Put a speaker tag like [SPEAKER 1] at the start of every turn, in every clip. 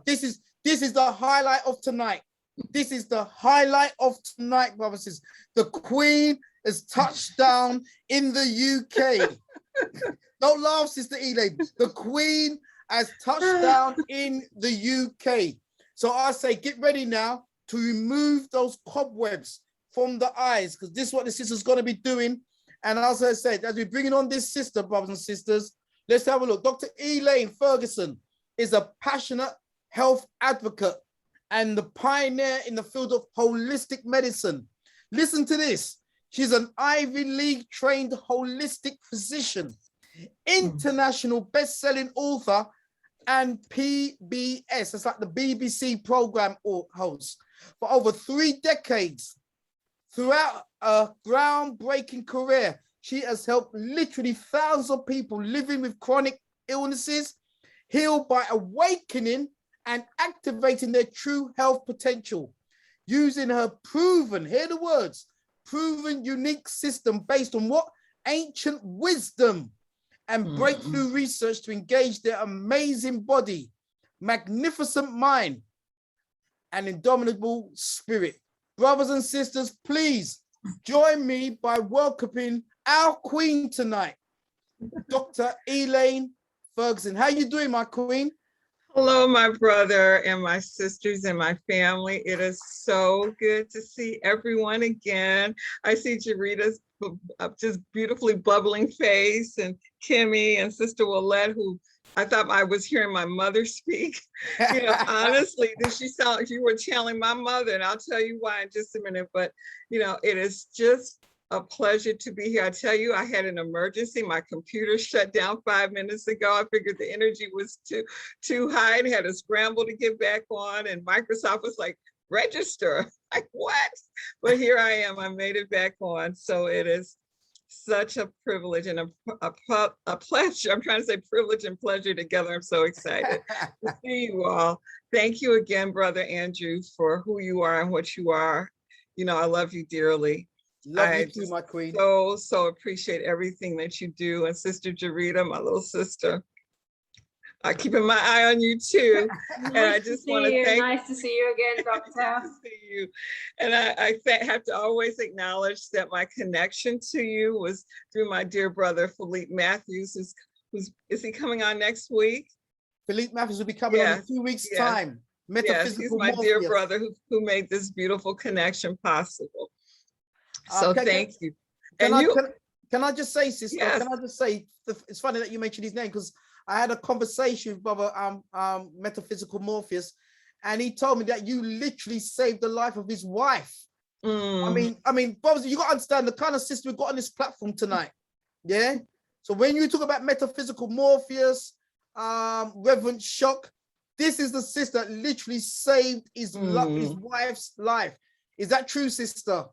[SPEAKER 1] this is the highlight of tonight. This is the highlight of tonight, brothers and sisters. The Queen has touched down in the UK. Don't laugh, Sister Elaine. The Queen has touched down in the UK. So I say, get ready now to remove those cobwebs from the eyes, because this is what the sister's going to be doing. And as I said, as we're bringing on this sister, brothers and sisters, let's have a look. Dr. Elaine Ferguson is a passionate health advocate and the pioneer in the field of holistic medicine. Listen to this. She's an Ivy League trained holistic physician, international best-selling author, and PBS, it's like the BBC program host, for over 3 decades. Throughout a groundbreaking career, she has helped literally thousands of people living with chronic illnesses heal by awakening and activating their true health potential, using her proven, hear the words, proven unique system based on what? Ancient wisdom and breakthrough research to engage their amazing body, magnificent mind, and indomitable spirit. Brothers and sisters, please join me by welcoming our Queen tonight, Dr. Elaine Ferguson. How you doing, my Queen?
[SPEAKER 2] Hello, my brother and my sisters and my family. It is so good to see everyone again. I see Jarita's just beautifully bubbling face, and Kimmy and Sister Willette, who I thought I was hearing my mother speak. You know, honestly, did she sound like you were channeling my mother? And I'll tell you why in just a minute. But, you know, it is just a pleasure to be here. I tell you, I had an emergency. My computer shut down 5 minutes ago. I figured the energy was too high and had to scramble to get back on. And Microsoft was like, register. Like, what? But here I am. I made it back on. So it is such a privilege and a pleasure. I'm trying to say privilege and pleasure together. I'm so excited to see you all. Thank you again, Brother Andrew, for who you are and what you are. You know, I love you dearly.
[SPEAKER 1] Love you too, my Queen.
[SPEAKER 2] So appreciate everything that you do. And Sister Jarita, my little sister, I'm keeping my eye on you too.
[SPEAKER 3] Nice
[SPEAKER 2] and I just want to thank
[SPEAKER 3] Nice to see you again, Doctor.
[SPEAKER 2] Nice to see you. And I have to always acknowledge that my connection to you was through my dear brother, Philippe Matthews, is he coming on next week?
[SPEAKER 1] Philippe Matthews will be coming on in 2 weeks' time.
[SPEAKER 2] Yes, he's my dear brother who made this beautiful connection possible. So thank you.
[SPEAKER 1] Can I just say, sister, can I just say, it's funny that you mentioned his name, because I had a conversation with Brother Metaphysical Morpheus, and he told me that you literally saved the life of his wife. I mean, brothers, you got to understand the kind of sister we've got on this platform tonight. Yeah. So when you talk about Metaphysical Morpheus, Reverend Shock, this is the sister that literally saved his wife's life. Is that true, sister?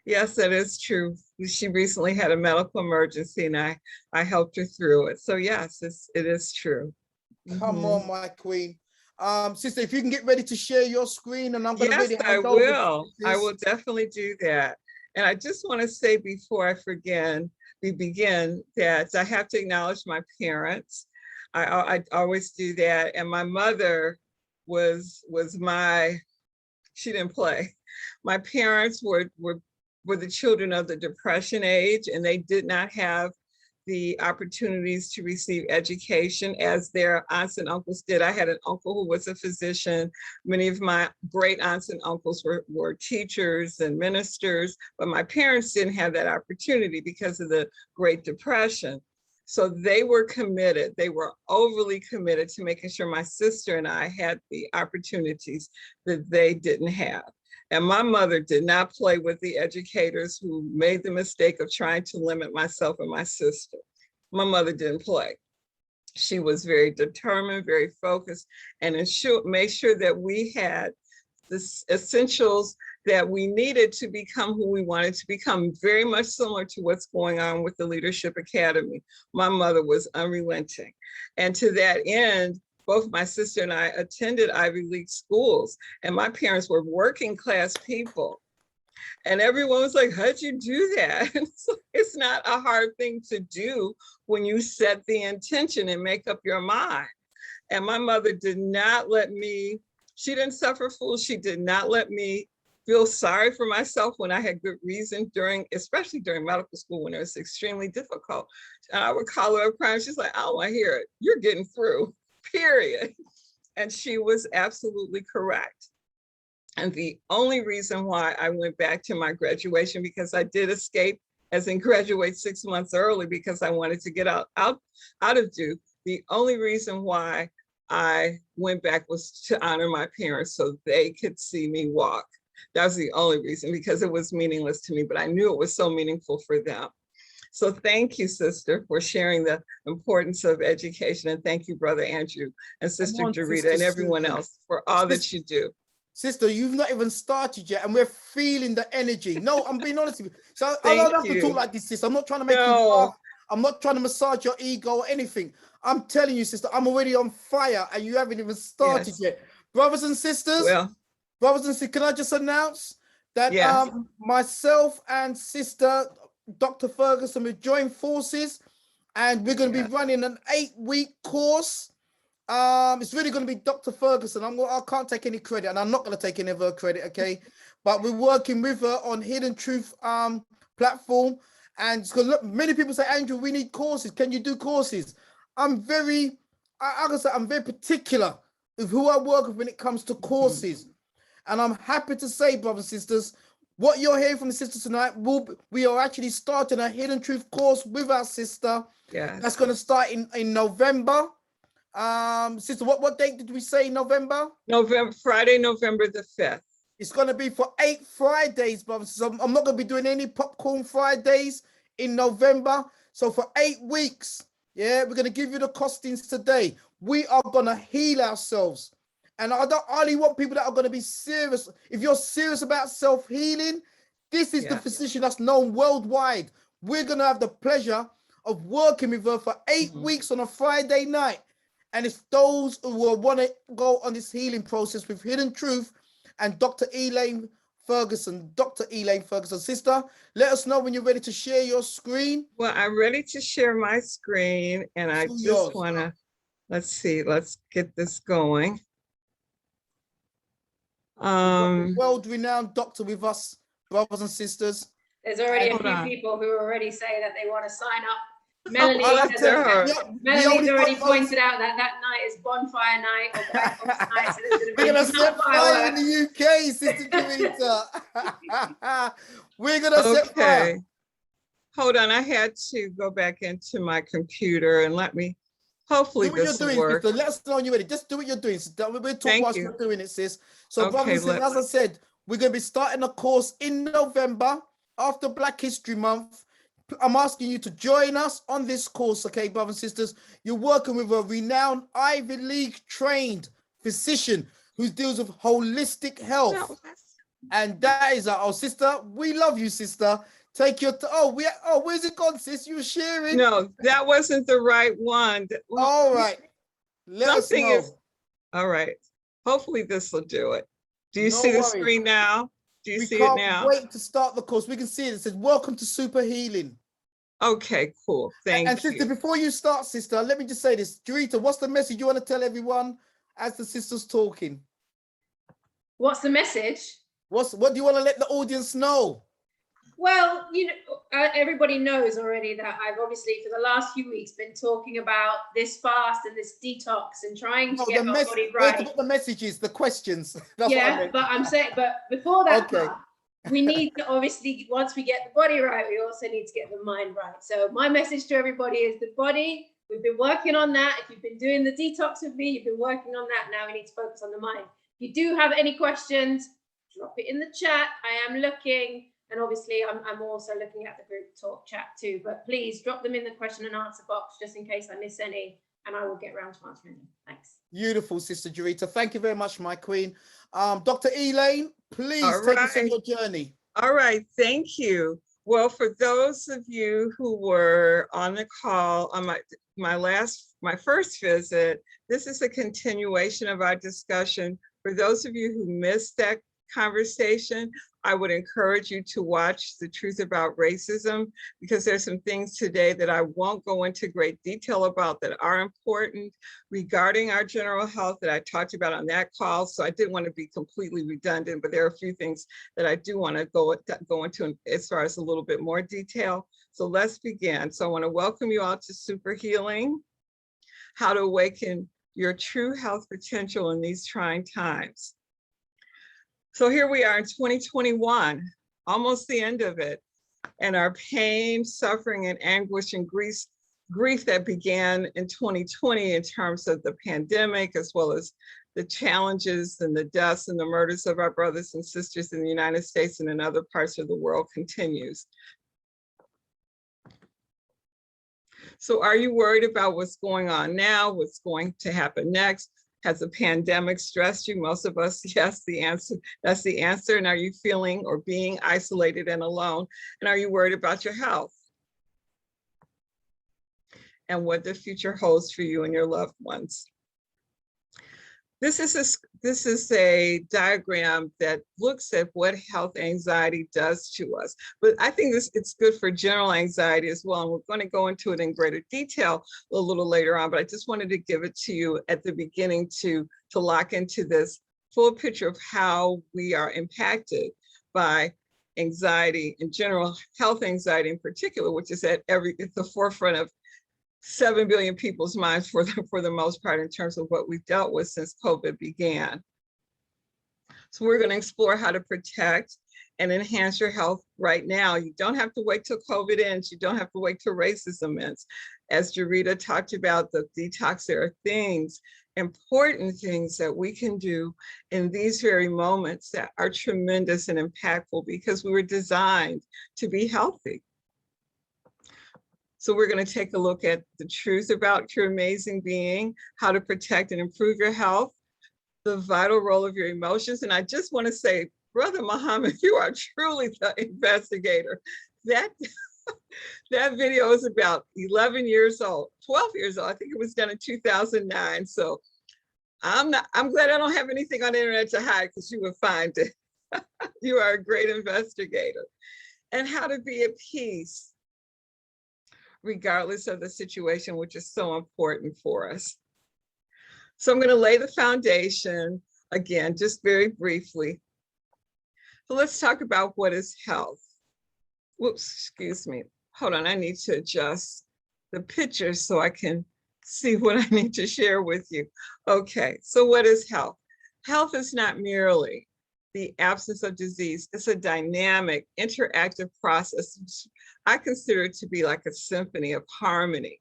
[SPEAKER 2] Yes, that is true. She recently had a medical emergency and I helped her through it. So yes, it is true.
[SPEAKER 1] Come on, my Queen. Sister, if you can get ready to share your screen, and I'm going to
[SPEAKER 2] Yes, I will. I will definitely do that. And I just want to say before we begin that I have to acknowledge my parents. I always do that. And my mother was she didn't play. My parents were the children of the Depression age, and they did not have the opportunities to receive education as their aunts and uncles did. I had an uncle who was a physician. Many of my great aunts and uncles were teachers and ministers, but my parents didn't have that opportunity because of the Great Depression. So they were committed. They were overly committed to making sure my sister and I had the opportunities that they didn't have. And my mother did not play with the educators who made the mistake of trying to limit myself and my sister. My mother didn't play. She was very determined, very focused, and made sure that we had the essentials that we needed to become who we wanted to become, very much similar to what's going on with the Leadership Academy. My mother was unrelenting. And to that end, both my sister and I attended Ivy League schools, and my parents were working class people. And everyone was like, how'd you do that? It's not a hard thing to do when you set the intention and make up your mind. And my mother did not let me, she didn't suffer fools. She did not let me feel sorry for myself when I had good reason especially during medical school when it was extremely difficult. And I would call her up crying. She's like, I don't want to hear it. You're getting through, period. And she was absolutely correct. And the only reason why I went back to my graduation, because I did escape, as in graduate 6 months early, because I wanted to get out of Duke. The only reason why I went back was to honor my parents so they could see me walk. That was the only reason, because it was meaningless to me, but I knew it was so meaningful for them. So thank you, sister, for sharing the importance of education. And thank you, Brother Andrew and Sister Dorita and everyone else for all that you do.
[SPEAKER 1] Sister, you've not even started yet, and we're feeling the energy. No, I'm being honest with you. So I don't have to talk like this, sister. I'm not trying to make you laugh. I'm not trying to massage your ego or anything. I'm telling you, sister, I'm already on fire, and you haven't even started yet. Brothers and sisters, can I just announce that myself and Sister Dr. Ferguson, we joined forces, and we're going to be running an 8-week course. It's really going to be Dr. Ferguson. I can't take any credit, and I'm not going to take any of her credit, okay? But we're working with her on Hidden Truth platform. And because look, many people say, Andrew, we need courses. Can you do courses? I'm very particular with who I work with when it comes to courses. And I'm happy to say, brothers and sisters, what you're hearing from the sisters tonight, we are actually starting a Hidden Truth course with our sister. Yeah. That's going to start in November. Sister, what date did we say in November?
[SPEAKER 2] Friday, November the 5th.
[SPEAKER 1] It's going to be for 8 Fridays, brothers. So I'm not going to be doing any popcorn Fridays in November. So for 8 weeks, we're going to give you the costings today. We are going to heal ourselves. And I only want people that are going to be serious. If you're serious about self-healing, this is the physician that's known worldwide. We're going to have the pleasure of working with her for 8 weeks on a Friday night. And it's those who will want to go on this healing process with Hidden Truth and Dr. Elaine Ferguson. Dr. Elaine Ferguson. Sister, let us know when you're ready to share your screen.
[SPEAKER 2] Well, I'm ready to share my screen, and I just want to, let's get this going.
[SPEAKER 1] World-renowned doctor with us, brothers and sisters.
[SPEAKER 3] There's already a few people who already say that they want to sign up. Melody's already pointed out that night is bonfire night or bonfire night. So
[SPEAKER 1] we're going to set fire in the UK, Sister Dorita. We're going to set fire.
[SPEAKER 2] Hold on, I had to go back into my computer and hopefully this will work.
[SPEAKER 1] Sister. Let us know when you're ready. Just do what you're doing. We'll talk whilst you're doing it, sis. So, brothers and sisters, as I said, we're going to be starting a course in November after Black History Month. I'm asking you to join us on this course, okay, brothers and sisters. You're working with a renowned Ivy League trained physician who deals with holistic health. And that is our sister. We love you, sister. Take your where's it gone, sis? You were sharing.
[SPEAKER 2] No, that wasn't the right one.
[SPEAKER 1] All right. Let us know.
[SPEAKER 2] All right. Hopefully this will do it. Do you see the screen now? Do you see it now? We can't
[SPEAKER 1] wait to start the course. We can see it. It says, welcome to Super Healing.
[SPEAKER 2] Okay, cool. Thank you.
[SPEAKER 1] And sister, before you start, sister, let me just say this. Dorita, what's the message you want to tell everyone as the sister's talking?
[SPEAKER 3] What's the message?
[SPEAKER 1] What do you want to let the audience know?
[SPEAKER 3] Well, everybody knows already that I've obviously for the last few weeks been talking about this fast and this detox and trying to get my body right.
[SPEAKER 1] What the messages, the questions.
[SPEAKER 3] But I'm saying, but before that, we need to obviously, once we get the body right, we also need to get the mind right. So my message to everybody is the body. We've been working on that. If you've been doing the detox with me, you've been working on that. Now we need to focus on the mind. If you do have any questions, drop it in the chat. I am looking. And obviously, I'm also looking at the group talk chat too. But please drop them in the question and answer box just in case I miss any, and I will get around to answering them. Thanks.
[SPEAKER 1] Beautiful, Sister Dorita. Thank you very much, my queen. Dr. Elaine, please take us on your journey.
[SPEAKER 2] All right, thank you. Well, for those of you who were on the call on my first visit, this is a continuation of our discussion. For those of you who missed conversation, I would encourage you to watch The Truth About Racism, because there's some things today that I won't go into great detail about that are important regarding our general health that I talked about on that call. So I didn't want to be completely redundant, but there are a few things that I do want to go into as far as a little bit more detail. So let's begin. So I want to welcome you all to Super Healing, How to Awaken Your True Health Potential in These Trying Times. So here we are in 2021, almost the end of it, and our pain, suffering, and anguish and grief that began in 2020 in terms of the pandemic, as well as the challenges and the deaths and the murders of our brothers and sisters in the United States and in other parts of the world continues. So are you worried about what's going on now, what's going to happen next? Has the pandemic stressed you? Most of us, yes, that's the answer. And are you feeling or being isolated and alone? And are you worried about your health and what the future holds for you and your loved ones? This is a diagram that looks at what health anxiety does to us. But I think it's good for general anxiety as well. And we're going to go into it in greater detail a little later on, but I just wanted to give it to you at the beginning to lock into this full picture of how we are impacted by anxiety in general, health anxiety in particular, which is at the forefront of 7 billion people's minds for the most part in terms of what we've dealt with since COVID began. So we're going to explore how to protect and enhance your health right now. You don't have to wait till COVID ends. You don't have to wait till racism ends. As Jarita talked about the detox, there are things, important things that we can do in these very moments that are tremendous and impactful because we were designed to be healthy. So we're going to take a look at the truth about your amazing being, how to protect and improve your health, the vital role of your emotions. And I just want to say, Brother Muhammad, you are truly the investigator. That video is about 11 years old, 12 years old. I think it was done in 2009. So I'm glad I don't have anything on the internet to hide because you would find it. You are a great investigator. And how to be at peace regardless of the situation, which is so important for us. So I'm going to lay the foundation again, just very briefly. So let's talk about what is health. Whoops, excuse me. Hold on, I need to adjust the picture so I can see what I need to share with you. Okay, so what is health? Health is not merely the absence of disease. It's a dynamic, interactive process. I consider it to be like a symphony of harmony,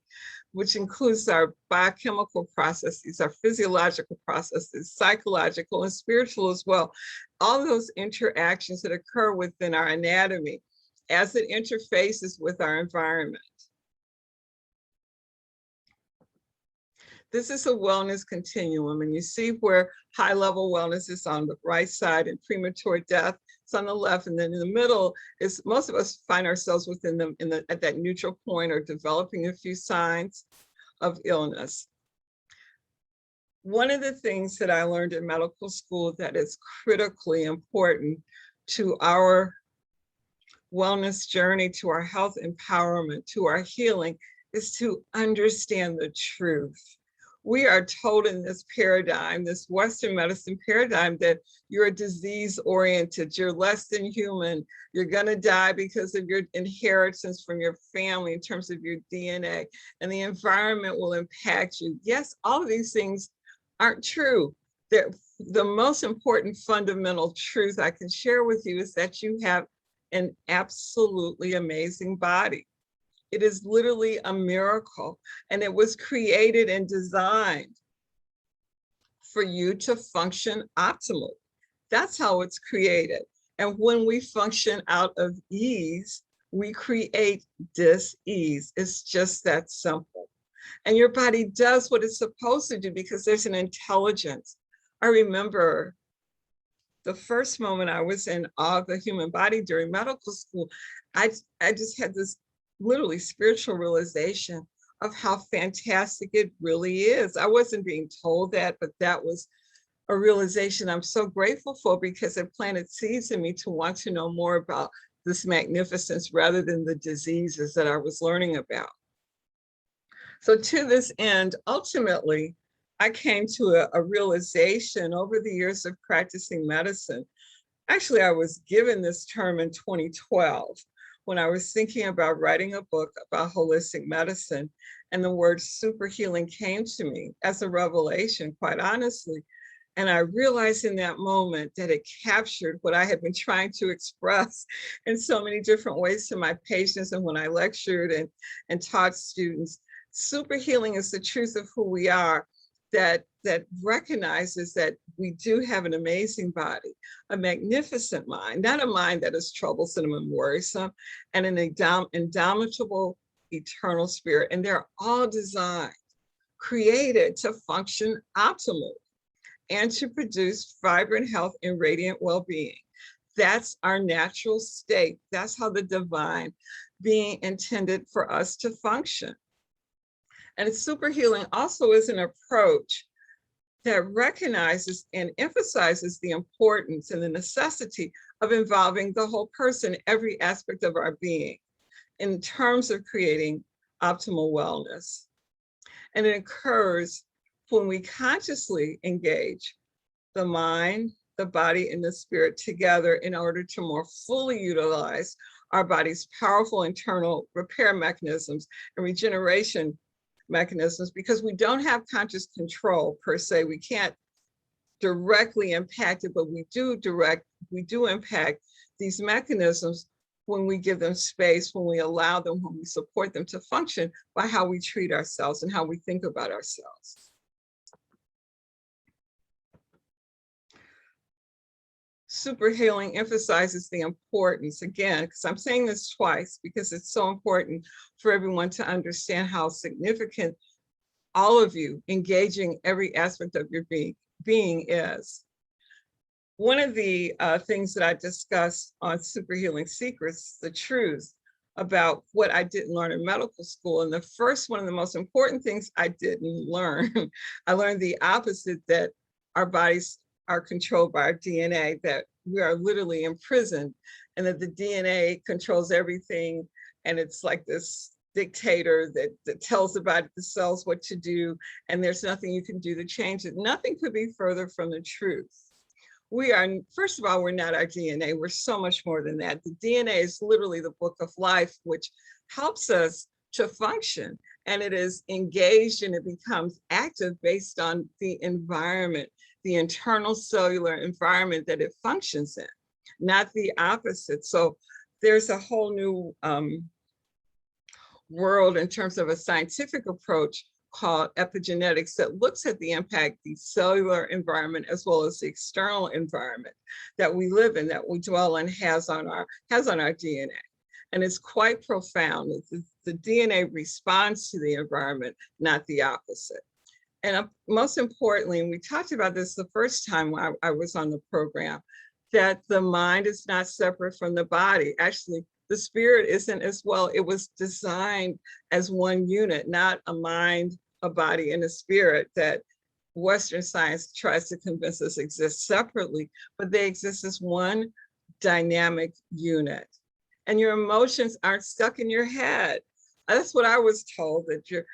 [SPEAKER 2] which includes our biochemical processes, our physiological processes, psychological and spiritual as well. All those interactions that occur within our anatomy as it interfaces with our environment. This is a wellness continuum, and you see where high-level wellness is on the right side and premature death is on the left, and then in the middle is most of us find ourselves within at that neutral point or developing a few signs of illness. One of the things that I learned in medical school that is critically important to our wellness journey, to our health empowerment, to our healing, is to understand the truth. We are told in this paradigm, this Western medicine paradigm, that you're disease-oriented, you're less than human, you're gonna die because of your inheritance from your family in terms of your DNA, and the environment will impact you. Yes, all of these things aren't true. The most important fundamental truth I can share with you is that you have an absolutely amazing body. It is literally a miracle, and it was created and designed for you to function optimally. That's how it's created. And when we function out of ease, we create dis-ease. It's just that simple. And your body does what it's supposed to do because there's an intelligence. I remember the first moment I was in awe of the human body during medical school, I just had this literally spiritual realization of how fantastic it really is. I wasn't being told that, but that was a realization I'm so grateful for, because it planted seeds in me to want to know more about this magnificence rather than the diseases that I was learning about. So to this end, ultimately, I came to a realization over the years of practicing medicine. Actually, I was given this term in 2012 when I was thinking about writing a book about holistic medicine, and the word super healing came to me as a revelation, quite honestly. And I realized in that moment that it captured what I had been trying to express in so many different ways to my patients and when I lectured and taught students. Super healing is the truth of who we are, that recognizes that we do have an amazing body, a magnificent mind, not a mind that is troublesome and worrisome, and an indomitable eternal spirit. And they're all designed, created to function optimally and to produce vibrant health and radiant well-being. That's our natural state. That's how the divine being intended for us to function. And super healing also is an approach that recognizes and emphasizes the importance and the necessity of involving the whole person, every aspect of our being, in terms of creating optimal wellness. And it occurs when we consciously engage the mind, the body, and the spirit together in order to more fully utilize our body's powerful internal repair mechanisms and regeneration mechanisms, because we don't have conscious control per se. We can't directly impact it, but we do impact these mechanisms when we give them space, when we allow them, when we support them to function by how we treat ourselves and how we think about ourselves. Super healing emphasizes the importance, again, because I'm saying this twice, because it's so important for everyone to understand how significant all of you engaging every aspect of your being is. One of the things that I discussed on Super Healing Secrets, the truth about what I didn't learn in medical school. And the first one of the most important things I didn't learn, I learned the opposite, that our bodies are controlled by our DNA, that we are literally imprisoned, and that the DNA controls everything. And it's like this dictator that tells the cells what to do, and there's nothing you can do to change it. Nothing could be further from the truth. We are, first of all, we're not our DNA. We're so much more than that. The DNA is literally the book of life, which helps us to function. And it is engaged and it becomes active based on the environment, the internal cellular environment that it functions in, not the opposite. So there's a whole new world in terms of a scientific approach called epigenetics that looks at the impact the cellular environment as well as the external environment that we live in, that we dwell in, has on our DNA. And it's quite profound. The DNA responds to the environment, not the opposite. And most importantly, and we talked about this the first time I was on the program, that the mind is not separate from the body. Actually, the spirit isn't as well. It was designed as one unit, not a mind, a body, and a spirit that Western science tries to convince us exist separately, but they exist as one dynamic unit. And your emotions aren't stuck in your head. That's what I was told, that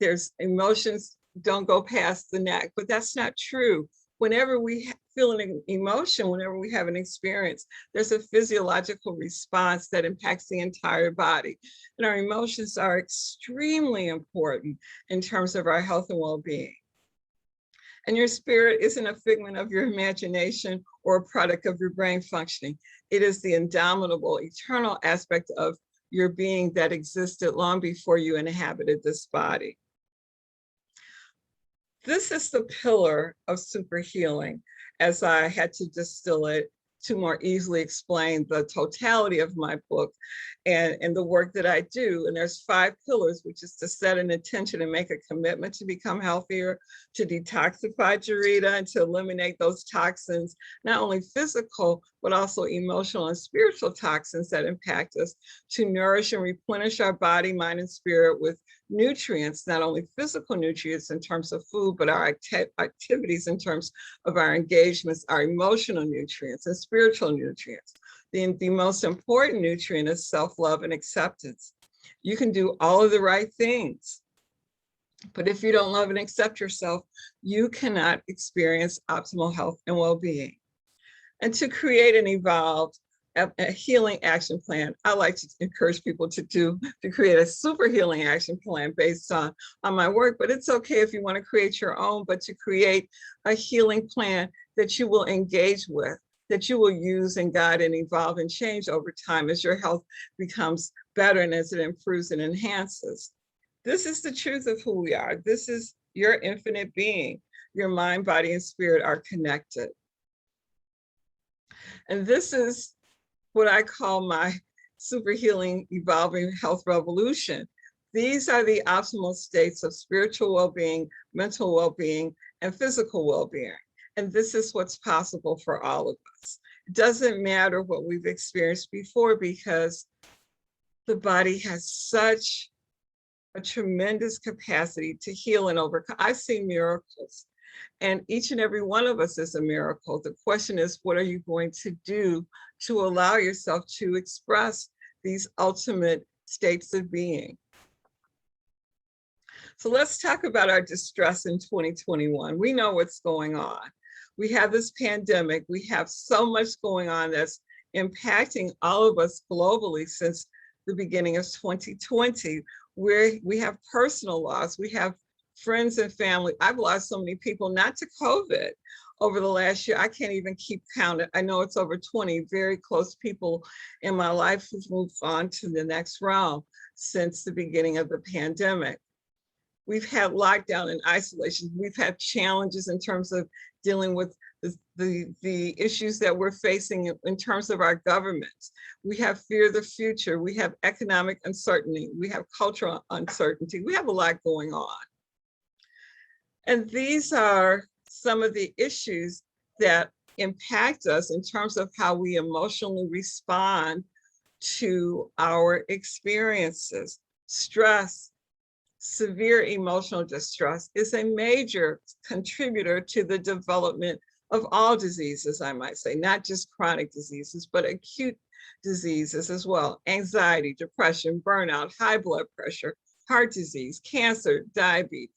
[SPEAKER 2] there's emotions don't go past the neck, but that's not true. Whenever we feel an emotion, whenever we have an experience, there's a physiological response that impacts the entire body. And our emotions are extremely important in terms of our health and well-being. And your spirit isn't a figment of your imagination or a product of your brain functioning. It is the indomitable, eternal aspect of your being that existed long before you inhabited this body. This is the pillar of super healing, as I had to distill it to more easily explain the totality of my book and the work that I do. And there's 5 pillars, which is to set an intention and make a commitment to become healthier, to detoxify Jarita and to eliminate those toxins, not only physical, but also emotional and spiritual toxins that impact us, to nourish and replenish our body, mind, and spirit with nutrients, not only physical nutrients in terms of food, but our activities in terms of our engagements, our emotional nutrients and spiritual nutrients. The most important nutrient is self-love and acceptance. You can do all of the right things, but if you don't love and accept yourself, you cannot experience optimal health and well-being. And to create and evolve a healing action plan, I like to encourage people to create a super healing action plan based on my work, but it's okay if you want to create your own, but to create a healing plan that you will engage with, that you will use and guide and evolve and change over time as your health becomes better and as it improves and enhances. This is the truth of who we are. This is your infinite being. Your mind, body, and spirit are connected. And this is what I call my super healing, evolving health revolution. These are the optimal states of spiritual well-being, mental well-being, and physical well-being. And this is what's possible for all of us. It doesn't matter what we've experienced before, because the body has such a tremendous capacity to heal and overcome. I've seen miracles, and each and every one of us is a miracle. The question is, what are you going to do to allow yourself to express these ultimate states of being? So let's talk about our distress in 2021. We know what's going on. We have this pandemic. We have so much going on that's impacting all of us globally since the beginning of 2020, where we have personal loss. We have friends and family. I've lost so many people, not to COVID, over the last year. I can't even keep count. I know it's over 20 very close people in my life who've moved on to the next realm since the beginning of the pandemic. We've had lockdown and isolation. We've had challenges in terms of dealing with the issues that we're facing in terms of our governments. We have fear of the future. We have economic uncertainty. We have cultural uncertainty. We have a lot going on. And these are some of the issues that impact us in terms of how we emotionally respond to our experiences. Stress, severe emotional distress is a major contributor to the development of all diseases, I might say, not just chronic diseases, but acute diseases as well. Anxiety, depression, burnout, high blood pressure, heart disease, cancer, diabetes,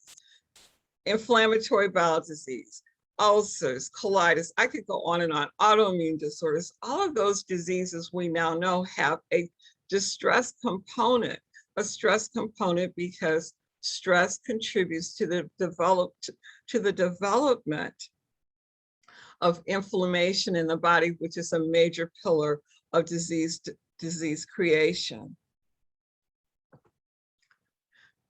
[SPEAKER 2] inflammatory bowel disease, ulcers, colitis. I could go on and on, autoimmune disorders. All of those diseases we now know have a distress component, because stress contributes to the development of inflammation in the body, which is a major pillar of disease creation.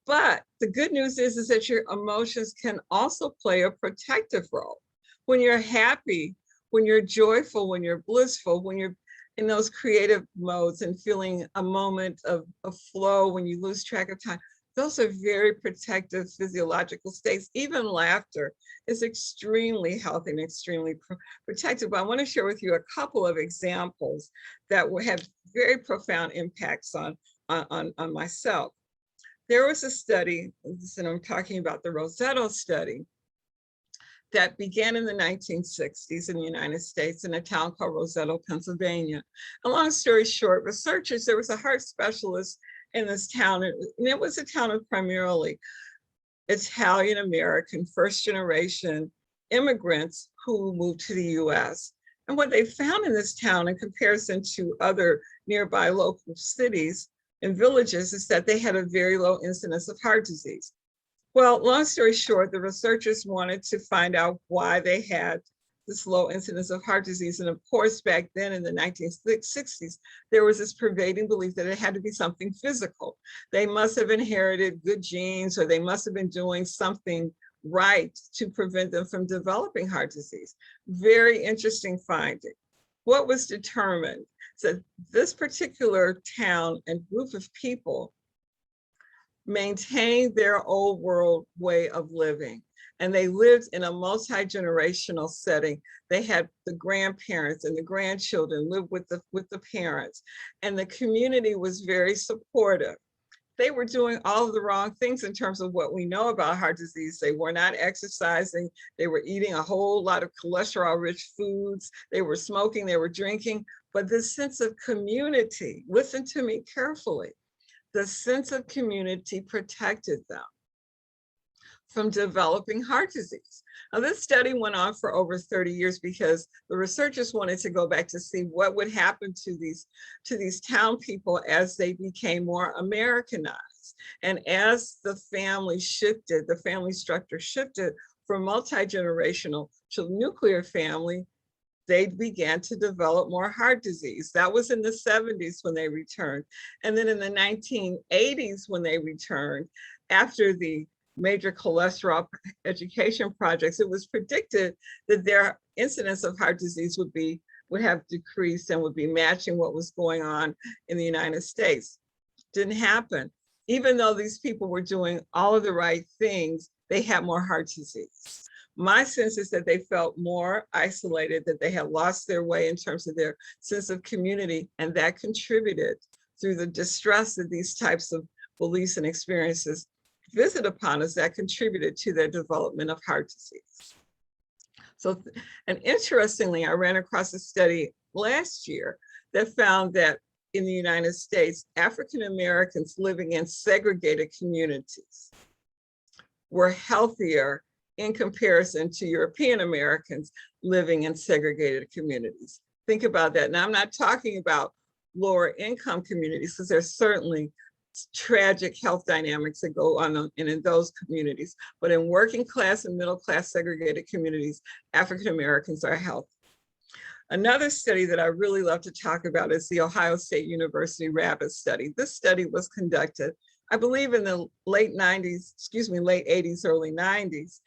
[SPEAKER 2] But the good news is that your emotions can also play a protective role. When you're happy, when you're joyful, when you're blissful, when you're in those creative modes and feeling a moment of flow, when you lose track of time, those are very protective physiological states. Even laughter is extremely healthy and extremely protective. But I want to share with you a couple of examples that will have very profound impacts on myself. There was a study, and I'm talking about the Rossetto study, that began in the 1960s in the United States in a town called Rossetto, Pennsylvania. And long story short, researchers, there was a heart specialist in this town, and it was a town of primarily Italian American, first generation immigrants who moved to the US. And what they found in this town in comparison to other nearby local cities and villages is that they had a very low incidence of heart disease. Well, long story short, the researchers wanted to find out why they had this low incidence of heart disease. And of course, back then in the 1960s, there was this pervading belief that it had to be something physical. They must have inherited good genes, or they must have been doing something right to prevent them from developing heart disease. Very interesting finding. What was determined? So this particular town and group of people maintained their old world way of living, and they lived in a multi-generational setting. They had the grandparents and the grandchildren live with the parents, and the community was very supportive. they were doing all of the wrong things in terms of what we know about heart disease. They were not exercising. They were eating a whole lot of cholesterol-rich foods. They were smoking, they were drinking. But this sense of community, listen to me carefully, the sense of community protected them from developing heart disease. Now, this study went on for over 30 years because the researchers wanted to go back to see what would happen to these town people as they became more Americanized. And as the family shifted, the family structure shifted from multi-generational to nuclear family, they began to develop more heart disease. That was in the 70s when they returned. And then in the 1980s when they returned, after the major cholesterol education projects, it was predicted that their incidence of heart disease would have decreased and would be matching what was going on in the United States. Didn't happen. Even though these people were doing all of the right things, they had more heart disease. My sense is that they felt more isolated, that they had lost their way in terms of their sense of community, and that contributed through the distress that these types of beliefs and experiences visit upon us, that contributed to their development of heart disease. So, and interestingly, I ran across a study last year that found that in the United States, African Americans living in segregated communities were healthier in comparison to European Americans living in segregated communities. Think about that. Now, I'm not talking about lower income communities, because there's certainly tragic health dynamics that go on in those communities. But in working class and middle class segregated communities, African Americans are healthy. Another study that I really love to talk about is the Ohio State University Rabbit study. This study was conducted, I believe, in the late 80s, early 90s.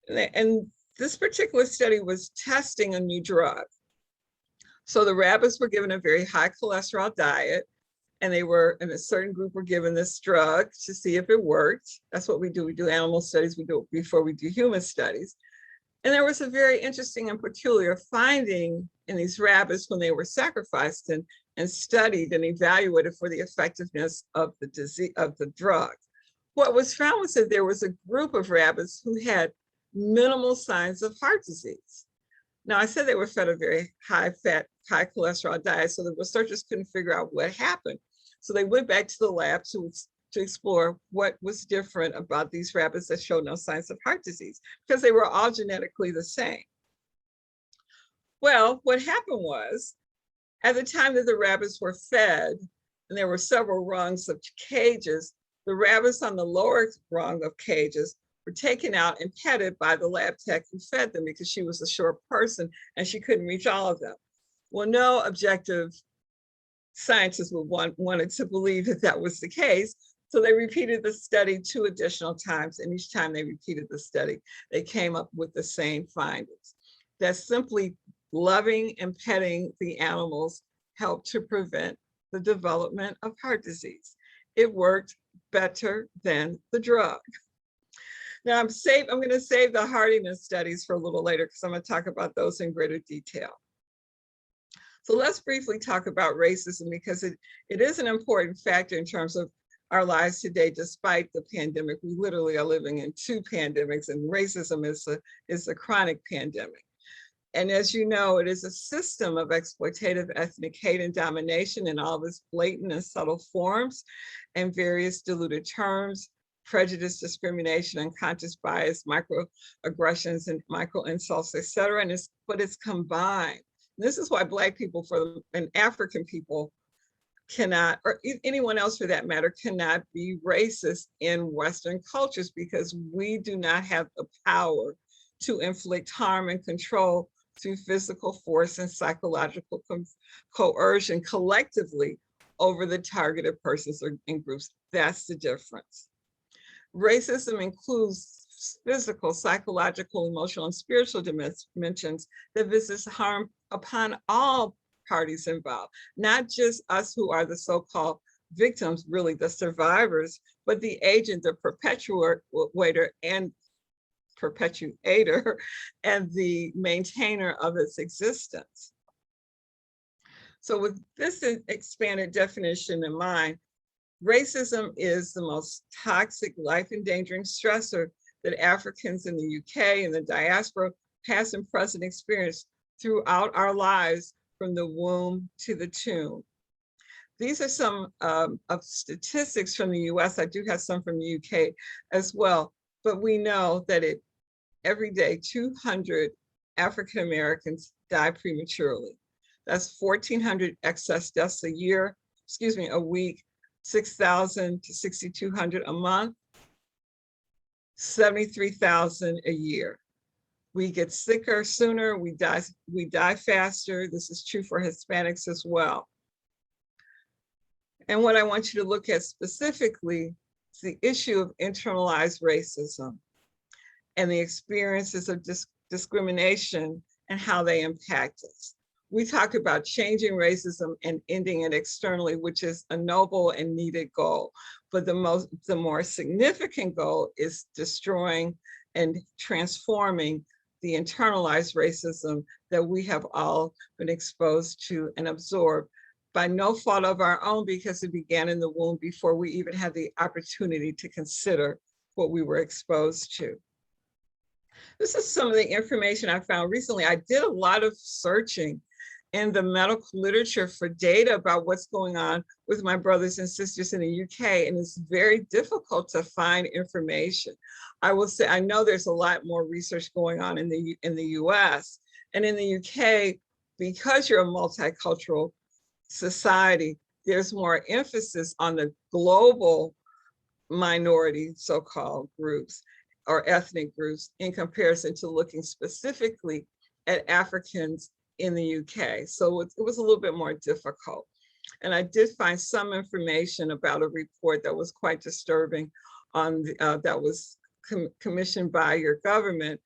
[SPEAKER 2] And this particular study was testing a new drug. So the rabbits were given a very high cholesterol diet, and a certain group were given this drug to see if it worked. That's what we do. We do animal studies, we do it before we do human studies. And there was a very interesting and peculiar finding in these rabbits when they were sacrificed and studied and evaluated for the effectiveness of the drug. What was found was that there was a group of rabbits who had minimal signs of heart disease. Now, I said they were fed a very high fat, high cholesterol diet, so the researchers couldn't figure out what happened. So they went back to the lab to explore what was different about these rabbits that showed no signs of heart disease, because they were all genetically the same. Well, what happened was, at the time that the rabbits were fed, and there were several rungs of cages, the rabbits on the lower rung of cages were taken out and petted by the lab tech who fed them, because she was a short person and she couldn't reach all of them. Well, no objective scientists wanted to believe that that was the case. So they repeated the study 2 additional times, and each time they repeated the study, they came up with the same findings. That simply loving and petting the animals helped to prevent the development of heart disease. It worked better than the drug. Now I'm going to save the hardiness studies for a little later, because I'm going to talk about those in greater detail. So let's briefly talk about racism, because it is an important factor in terms of our lives today. Despite the pandemic, we literally are living in 2 pandemics, and racism is a chronic pandemic. And as you know, it is a system of exploitative ethnic hate and domination in all of its blatant and subtle forms, and various diluted terms: prejudice, discrimination, unconscious bias, microaggressions, and micro insults, etc. But it's combined. This is why Black people and African people cannot, or anyone else for that matter, cannot be racist in Western cultures, because we do not have the power to inflict harm and control through physical force and psychological coercion collectively over the targeted persons or in groups. That's the difference. Racism includes physical, psychological, emotional, and spiritual dimensions that visits harm upon all parties involved, not just us who are the so-called victims, really the survivors, but the agent, the perpetuator and the maintainer of its existence. So with this expanded definition in mind, Racism is the most toxic, life-endangering stressor that Africans in the UK and the diaspora, past and present, experience throughout our lives from the womb to the tomb. These are some of statistics from the US. I do have some from the UK as well, but we know that every day 200 African Americans die prematurely. That's 1,400 excess deaths a week, 6,000 to 6,200 a month, 73,000 a year. We get sicker sooner, we die faster. This is true for Hispanics as well. And what I want you to look at specifically is the issue of internalized racism and the experiences of discrimination and how they impact us. We talk about changing racism and ending it externally, which is a noble and needed goal. But the more significant goal is destroying and transforming the internalized racism that we have all been exposed to and absorbed by no fault of our own, because it began in the womb before we even had the opportunity to consider what we were exposed to. This is some of the information I found recently. I did a lot of searching in the medical literature for data about what's going on with my brothers and sisters in the UK, and it's very difficult to find information. I will say, I know there's a lot more research going on in the US, and in the UK, because you're a multicultural society, there's more emphasis on the global minority so-called groups or ethnic groups in comparison to looking specifically at Africans in the UK. So it was a little bit more difficult. And I did find some information about a report that was quite disturbing on that was commissioned by your government.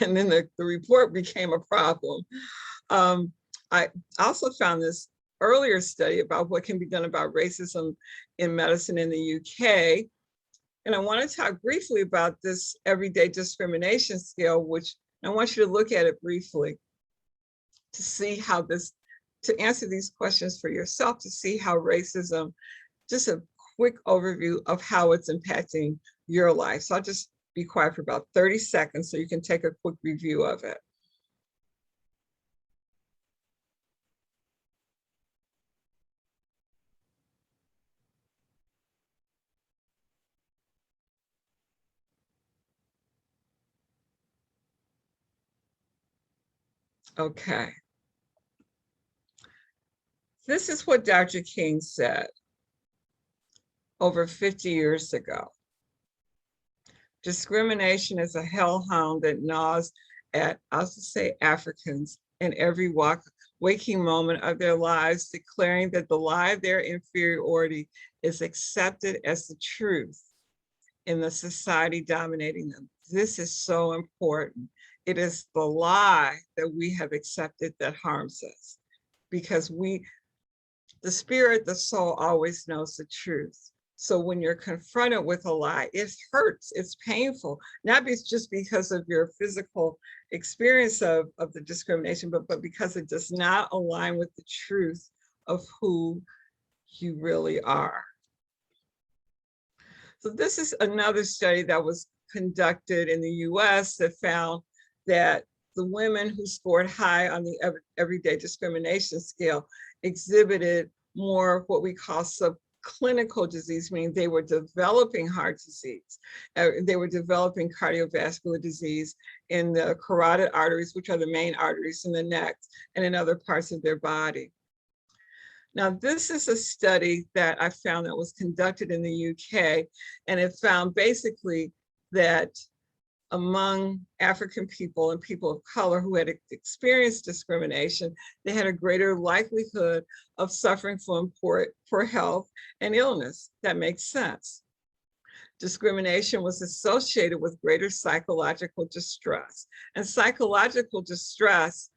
[SPEAKER 2] And then the report became a problem. I also found this earlier study about what can be done about racism in medicine in the UK. And I want to talk briefly about this everyday discrimination scale, which I want you to look at it briefly to see how to answer these questions for yourself, to see how racism, just a quick overview of how it's impacting your life. So I'll just be quiet for about 30 seconds so you can take a quick review of it. Okay. This is what Dr. King said over 50 years ago. Discrimination is a hellhound that gnaws at, I'll just say, Africans in every waking moment of their lives, declaring that the lie of their inferiority is accepted as the truth in the society dominating them. This is so important. It is the lie that we have accepted that harms us, because the spirit, the soul always knows the truth. So when you're confronted with a lie, it hurts, it's painful, not just because of your physical experience of the discrimination, but because it does not align with the truth of who you really are. So this is another study that was conducted in the US that found that the women who scored high on the everyday discrimination scale exhibited more what we call subclinical disease, meaning they were developing heart disease. They were developing cardiovascular disease in the carotid arteries, which are the main arteries in the neck, and in other parts of their body. Now, this is a study that I found that was conducted in the UK, and it found basically that among African people and people of color who had experienced discrimination, they had a greater likelihood of suffering from poor health and illness. That makes sense. Discrimination was associated with greater psychological distress. And psychological distress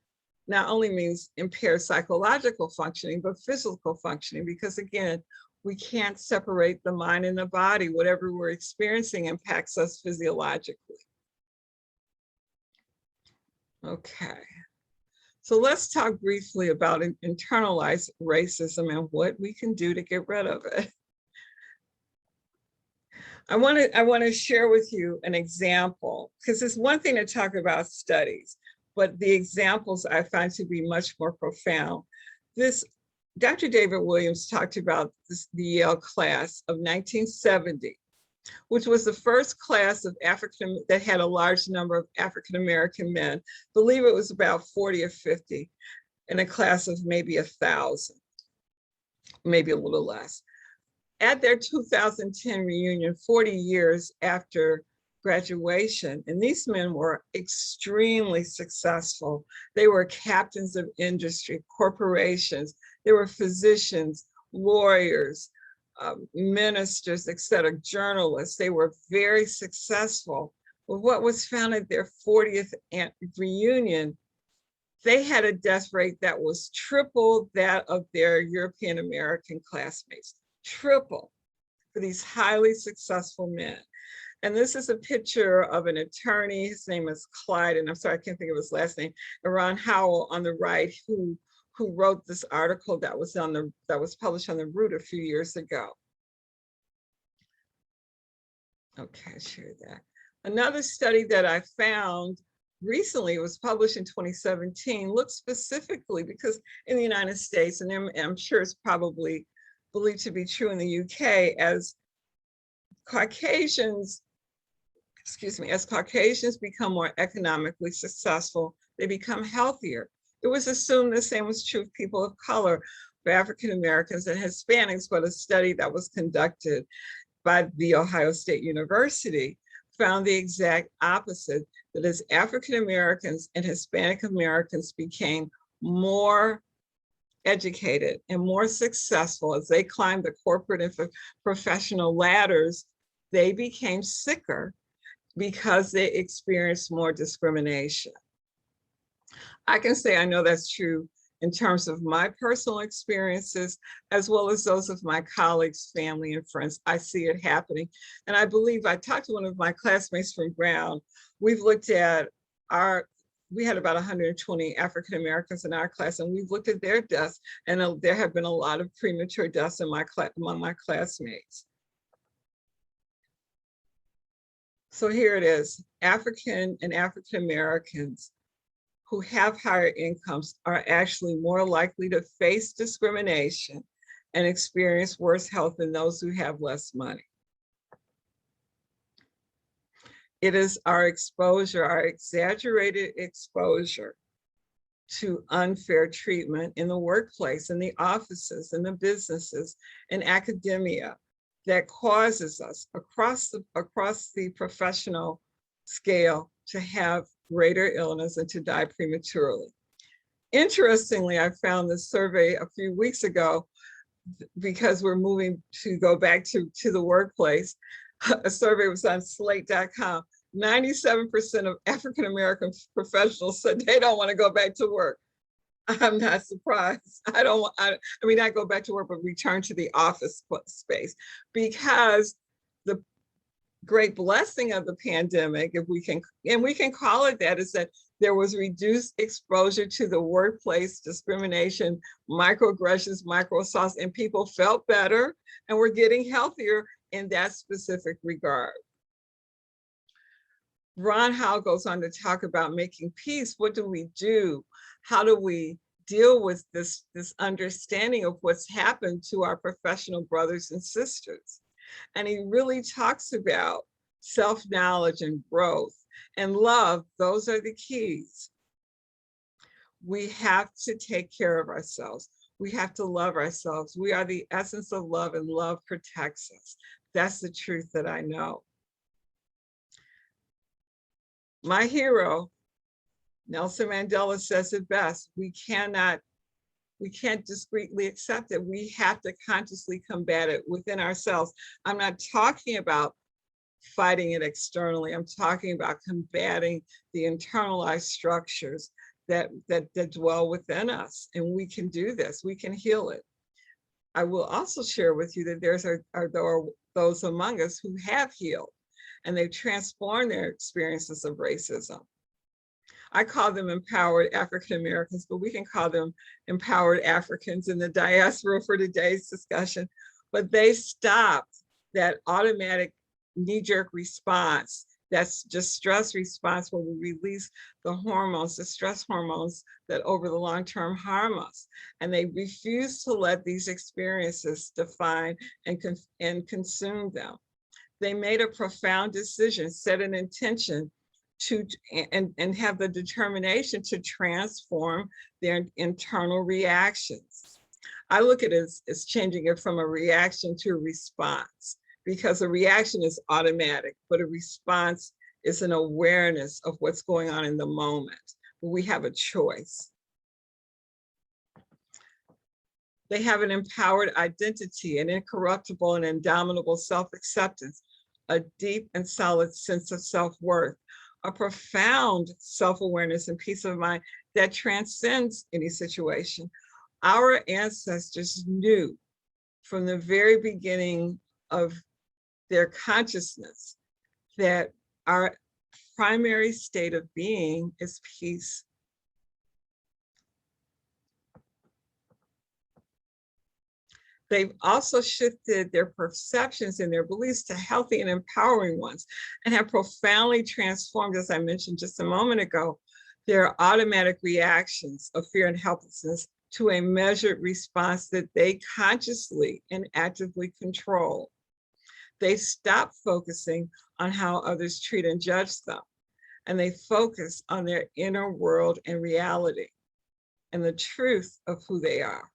[SPEAKER 2] not only means impaired psychological functioning, but physical functioning, because again, we can't separate the mind and the body. Whatever we're experiencing impacts us physiologically. Okay, so let's talk briefly about internalized racism and what we can do to get rid of it. I want to share with you an example, because it's one thing to talk about studies, but the examples I find to be much more profound. Dr. David Williams talked about the Yale class of 1970, which was the first class of that had a large number of African-American men. I believe it was about 40 or 50 in a class of maybe 1,000, maybe a little less. At their 2010 reunion, 40 years after graduation, and these men were extremely successful. They were captains of industry, corporations, they were physicians, lawyers, ministers, etc., journalists. They were very successful. But what was found at their 40th reunion, they had a death rate that was triple that of their European American classmates. Triple for these highly successful men. And this is a picture of an attorney. His name is Clyde, and I'm sorry, I can't think of his last name. And Ron Howell on the right, who wrote this article that was published on the Root a few years ago. Okay, share that. Another study that I found recently, it was published in 2017, looked specifically, because in the United States, and I'm sure it's probably believed to be true in the UK, as Caucasians become more economically successful, they become healthier. It was assumed the same was true of people of color, for African Americans and Hispanics, but a study that was conducted by The Ohio State University found the exact opposite, that as African Americans and Hispanic Americans became more educated and more successful as they climbed the corporate and professional ladders, they became sicker because they experienced more discrimination. I can say I know that's true in terms of my personal experiences, as well as those of my colleagues, family, and friends. I see it happening. And I believe, I talked to one of my classmates from Brown. We've looked at we had about 120 African Americans in our class, and we've looked at their deaths, and there have been a lot of premature deaths among my classmates. So here it is, African and African Americans who have higher incomes are actually more likely to face discrimination and experience worse health than those who have less money. It is our exposure, our exaggerated exposure to unfair treatment in the workplace, in the offices, in the businesses, in academia, that causes us across the professional scale to have greater illness and to die prematurely. Interestingly, I found this survey a few weeks ago, because we're moving to go back to the workplace. A survey was on slate.com. 97% of African American professionals said they don't want to go back to work. I'm not surprised. I mean, not go back to work, but return to the office space, because the great blessing of the pandemic, if we can, and we can call it that, is that there was reduced exposure to the workplace discrimination, microaggressions, microassaults, and people felt better and were getting healthier in that specific regard. Ron Howell goes on to talk about making peace. What do we do? How do we deal with this understanding of what's happened to our professional brothers and sisters? And he really talks about self-knowledge and growth and love. Those are the keys. We have to take care of ourselves. We have to love ourselves. We are the essence of love, and love protects us. That's the truth that I know. My hero, Nelson Mandela, says it best. We can't discreetly accept it. We have to consciously combat it within ourselves. I'm not talking about fighting it externally. I'm talking about combating the internalized structures that dwell within us. And we can do this. We can heal it. I will also share with you that there are those among us who have healed, and they've transformed their experiences of racism. I call them empowered African Americans, but we can call them empowered Africans in the diaspora for today's discussion. But they stopped that automatic knee-jerk response. That's just stress response where we release the hormones, the stress hormones that over the long term harm us. And they refuse to let these experiences define and consume them. They made a profound decision, set an intention to, and have the determination to transform their internal reactions. I look at it as changing it from a reaction to a response, because a reaction is automatic, but a response is an awareness of what's going on in the moment. We have a choice. They have an empowered identity, an incorruptible and indomitable self-acceptance, a deep and solid sense of self-worth, a profound self-awareness and peace of mind that transcends any situation. Our ancestors knew from the very beginning of their consciousness that our primary state of being is peace. They've also shifted their perceptions and their beliefs to healthy and empowering ones, and have profoundly transformed, as I mentioned just a moment ago, their automatic reactions of fear and helplessness to a measured response that they consciously and actively control. They stop focusing on how others treat and judge them, and they focus on their inner world and reality and the truth of who they are.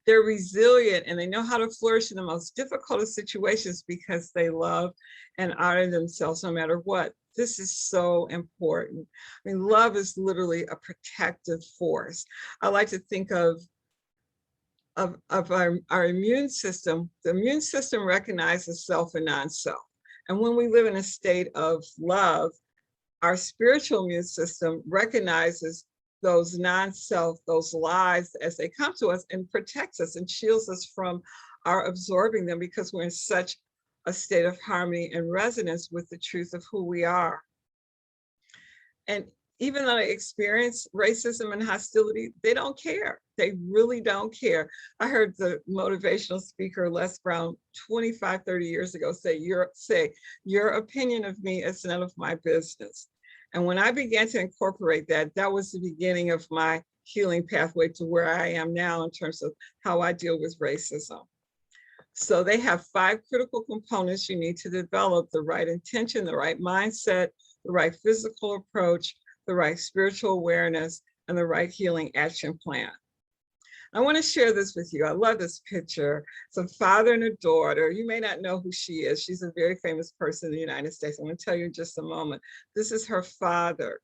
[SPEAKER 2] They're resilient and they know how to flourish in the most difficult of situations because they love and honor themselves no matter what. This is so important. I mean, love is literally a protective force. I like to think of our immune system. The immune system recognizes self and non-self. And when we live in a state of love, our spiritual immune system recognizes those non-self, those lies as they come to us, and protects us and shields us from our absorbing them, because we're in such a state of harmony and resonance with the truth of who we are. And even though they experience racism and hostility, they don't care. They really don't care. I heard the motivational speaker Les Brown 25, 30 years ago say, your opinion of me is none of my business. And when I began to incorporate that, that was the beginning of my healing pathway to where I am now in terms of how I deal with racism. So they have 5 critical components you need to develop: the right intention, the right mindset, the right physical approach, the right spiritual awareness, and the right healing action plan. I want to share this with you. I love this picture. It's a father and a daughter. You may not know who she is. She's a very famous person in the United States. I'm going to tell you in just a moment. This is her father.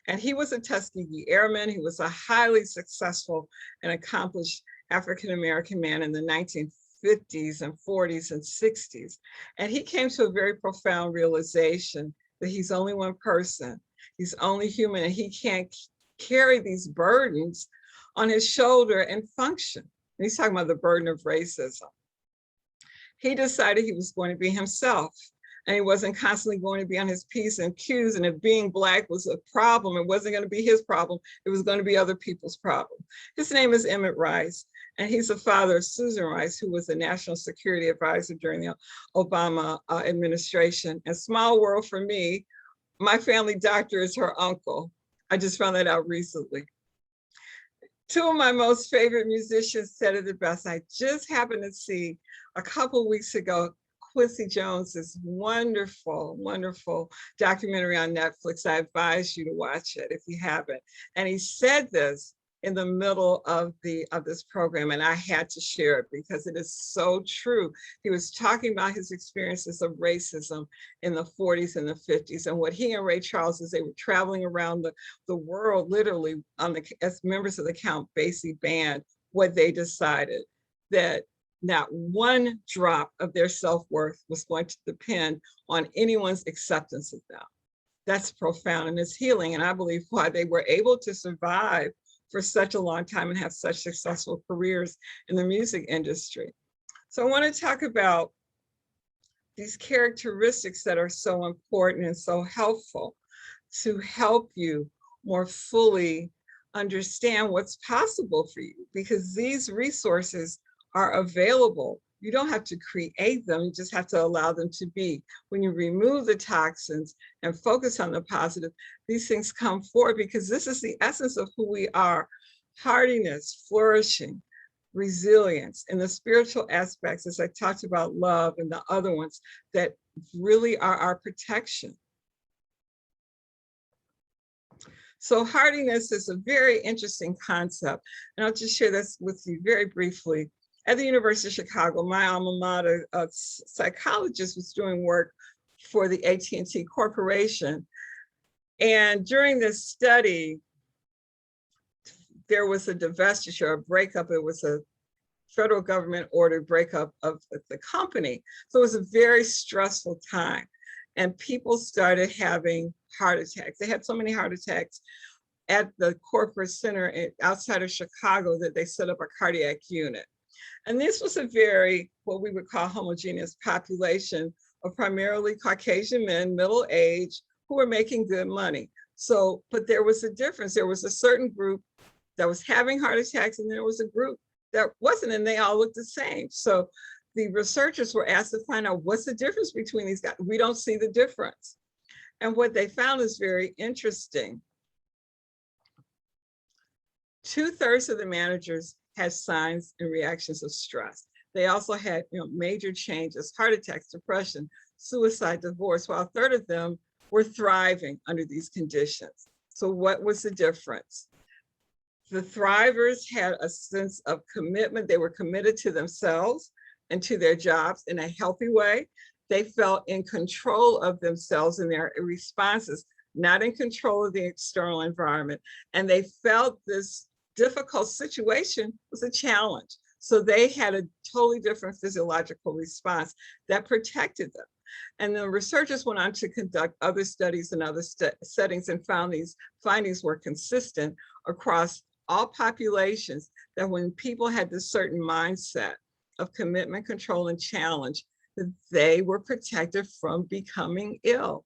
[SPEAKER 2] And he was a Tuskegee Airman. He was a highly successful and accomplished African-American man in the 1950s and 40s and 60s. And he came to a very profound realization that he's only one person. He's only human, and he can't carry these burdens on his shoulder and function. And he's talking about the burden of racism. He decided he was going to be himself, and he wasn't constantly going to be on his P's and Q's. And if being Black was a problem, it wasn't going to be his problem. It was going to be other people's problem. His name is Emmett Rice, and he's the father of Susan Rice, who was the National Security Advisor during the Obama administration. And small world for me, my family doctor is her uncle. I just found that out recently. 2 of my most favorite musicians said it the best. I just happened to see a couple weeks ago Quincy Jones's wonderful, wonderful documentary on Netflix. I advise you to watch it if you haven't. And he said this in the middle of this program, and I had to share it because it is so true. He was talking about his experiences of racism in the 40s and the 50s, and what he and Ray Charles, as they were traveling around the world, literally as members of the Count Basie band, what they decided that not one drop of their self-worth was going to depend on anyone's acceptance of them. That's profound, and it's healing, and I believe why they were able to survive for such a long time and have such successful careers in the music industry. So I want to talk about these characteristics that are so important and so helpful to help you more fully understand what's possible for you, because these resources are available You don't have to create them, you just have to allow them to be. When you remove the toxins and focus on the positive, these things come forward, because this is the essence of who we are. Hardiness, flourishing, resilience, and the spiritual aspects, as I talked about, love and the other ones that really are our protection. So hardiness is a very interesting concept, and I'll just share this with you very briefly. At the University of Chicago, my alma mater, a psychologist was doing work for the AT&T Corporation, and during this study, there was a divestiture, a breakup. It was a federal government ordered breakup of the company. So it was a very stressful time, and people started having heart attacks. They had so many heart attacks at the corporate center outside of Chicago that they set up a cardiac unit. And this was a very, what we would call, homogeneous population of primarily Caucasian men, middle age, who were making good money. So, but there was a difference. There was a certain group that was having heart attacks, and there was a group that wasn't, and they all looked the same. So the researchers were asked to find out, what's the difference between these guys? We don't see the difference. And what they found is very interesting. 2/3 of the managers had signs and reactions of stress. They also had, major changes, heart attacks, depression, suicide, divorce, while 1/3 of them were thriving under these conditions. So what was the difference? The thrivers had a sense of commitment. They were committed to themselves and to their jobs in a healthy way. They felt in control of themselves and their responses, not in control of the external environment. And they felt this difficult situation was a challenge. So they had a totally different physiological response that protected them. And the researchers went on to conduct other studies in other settings and found these findings were consistent across all populations, that when people had this certain mindset of commitment, control, and challenge, that they were protected from becoming ill.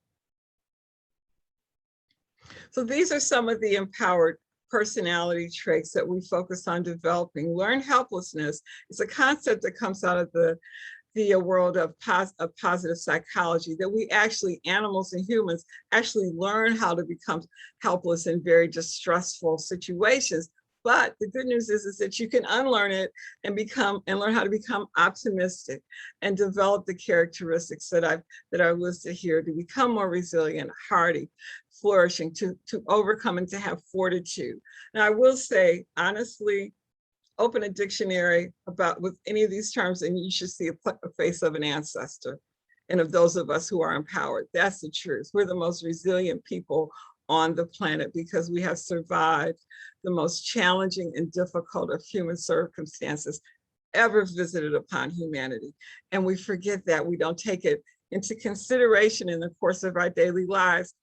[SPEAKER 2] So these are some of the empowered personality traits that we focus on developing. Learned helplessness is a concept that comes out of the world of positive psychology, that we actually, animals and humans, actually learn how to become helpless in very distressful situations. But the good news is that you can unlearn it and learn how to become optimistic and develop the characteristics that are listed here to become more resilient, hardy, flourishing, to overcome and to have fortitude. Now, I will say, honestly, open a dictionary with any of these terms, and you should see a face of an ancestor and of those of us who are empowered. That's the truth. We're the most resilient people on the planet because we have survived the most challenging and difficult of human circumstances ever visited upon humanity. And we forget that. We don't take it into consideration in the course of our daily lives,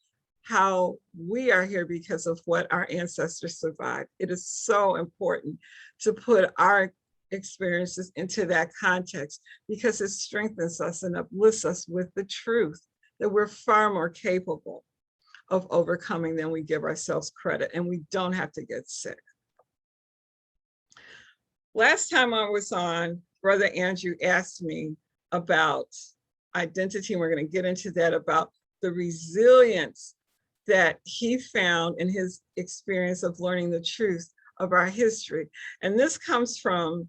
[SPEAKER 2] how we are here because of what our ancestors survived. It is so important to put our experiences into that context, because it strengthens us and uplifts us with the truth that we're far more capable of overcoming than we give ourselves credit, and we don't have to get sick. Last time I was on, Brother Andrew asked me about identity, and we're going to get into that, about the resilience that he found in his experience of learning the truth of our history. And this comes from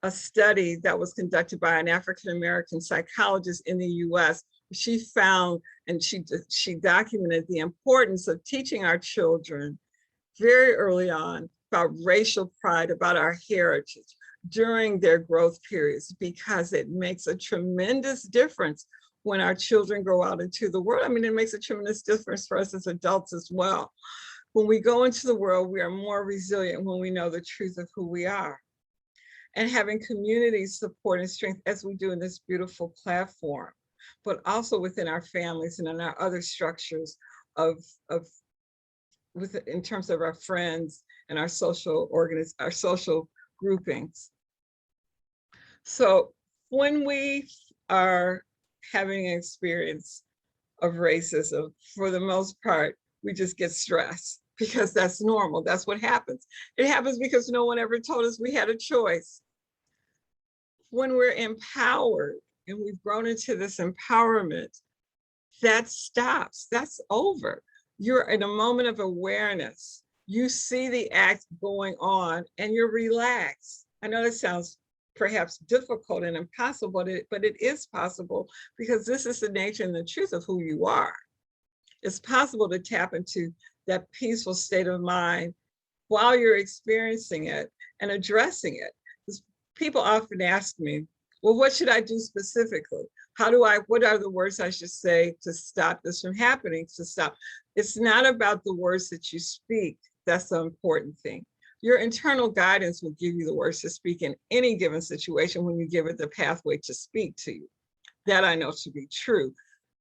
[SPEAKER 2] a study that was conducted by an African-American psychologist in the US. She found and she documented the importance of teaching our children very early on about racial pride, about our heritage during their growth periods, because it makes a tremendous difference when our children go out into the world. I mean, it makes a tremendous difference for us as adults as well. When we go into the world, we are more resilient when we know the truth of who we are. And having community support and strength, as we do in this beautiful platform, but also within our families and in our other structures in terms of our friends and our social groupings. So when we are having an experience of racism, for the most part, we just get stressed because that's normal. That's what happens. It happens because no one ever told us we had a choice. When we're empowered and we've grown into this empowerment, that stops, that's over. You're in a moment of awareness. You see the act going on and you're relaxed. I know that sounds perhaps difficult and impossible, but it is possible, because this is the nature and the truth of who you are. It's possible to tap into that peaceful state of mind while you're experiencing it and addressing it. Because people often ask me, well, what should I do specifically? What are the words I should say to stop this from happening, to stop? It's not about the words that you speak. That's the important thing. Your internal guidance will give you the words to speak in any given situation when you give it the pathway to speak to you. That I know to be true.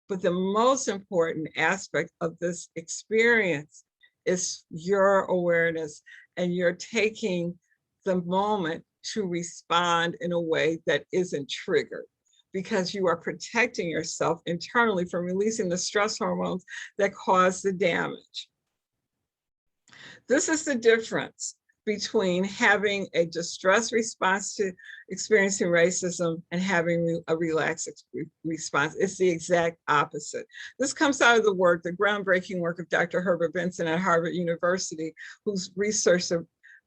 [SPEAKER 2] But the most important aspect of this experience is your awareness, and you're taking the moment to respond in a way that isn't triggered, because you are protecting yourself internally from releasing the stress hormones that cause the damage. This is the difference between having a distress response to experiencing racism and having a relaxed response. It's the exact opposite. This comes out of the groundbreaking work of Dr. Herbert Benson at Harvard University, who's researched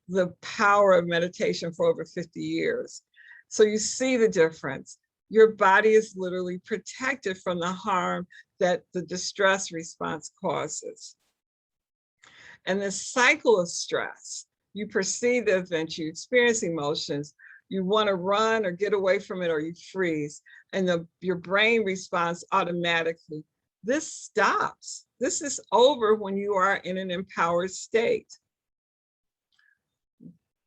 [SPEAKER 2] the power of meditation for over 50 years. So you see the difference. Your body is literally protected from the harm that the distress response causes. And this cycle of stress, you perceive the event, you experience emotions, you want to run or get away from it, or you freeze, and your brain responds automatically. This stops. This is over when you are in an empowered state.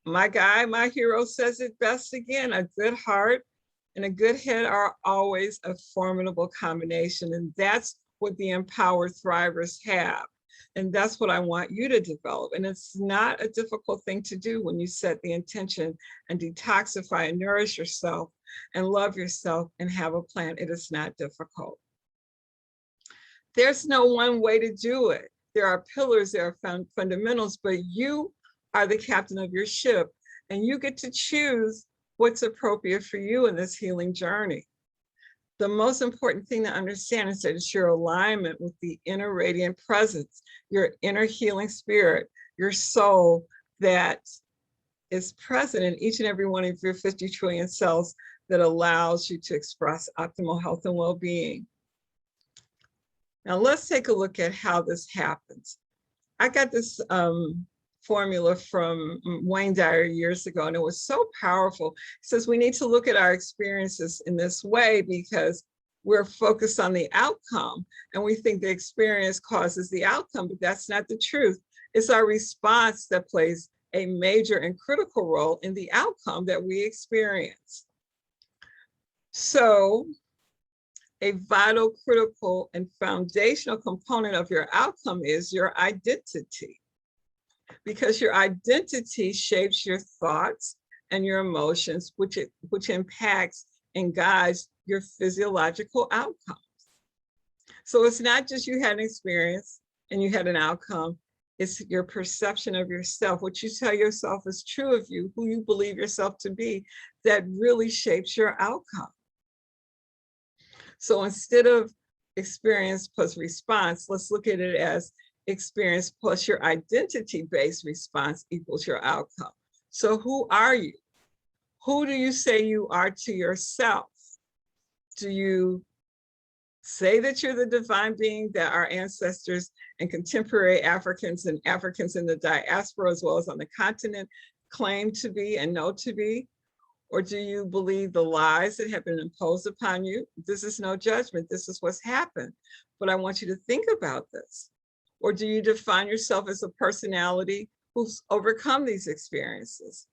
[SPEAKER 2] My hero says it best again: a good heart and a good head are always a formidable combination. And that's what the empowered thrivers have. And that's what I want you to develop. And it's not a difficult thing to do when you set the intention and detoxify and nourish yourself and love yourself and have a plan. It is not difficult. There's no one way to do it. There are pillars, there are fundamentals, but you are the captain of your ship, and you get to choose what's appropriate for you in this healing journey. The most important thing to understand is that it's your alignment with the inner radiant presence, your inner healing spirit, your soul that is present in each and every one of your 50 trillion cells that allows you to express optimal health and well-being. Now let's take a look at how this happens. I got this formula from Wayne Dyer years ago, and it was so powerful. He says we need to look at our experiences in this way because we're focused on the outcome and we think the experience causes the outcome, but that's not the truth. It's our response that plays a major and critical role in the outcome that we experience. So a vital, critical, and foundational component of your outcome is your identity, because your identity shapes your thoughts and your emotions, which impacts and guides your physiological outcomes. So it's not just you had an experience and you had an outcome, it's your perception of yourself, what you tell yourself is true of you, who you believe yourself to be, that really shapes your outcome. So instead of experience plus response, let's look at it as experience plus your identity-based response equals your outcome. So who are you? Who do you say you are to yourself? Do you say that you're the divine being that our ancestors and contemporary Africans and Africans in the diaspora, as well as on the continent, claim to be and know to be? Or do you believe the lies that have been imposed upon you? This is no judgment. This is what's happened. But I want you to think about this. Or do you define yourself as a personality who's overcome these experiences?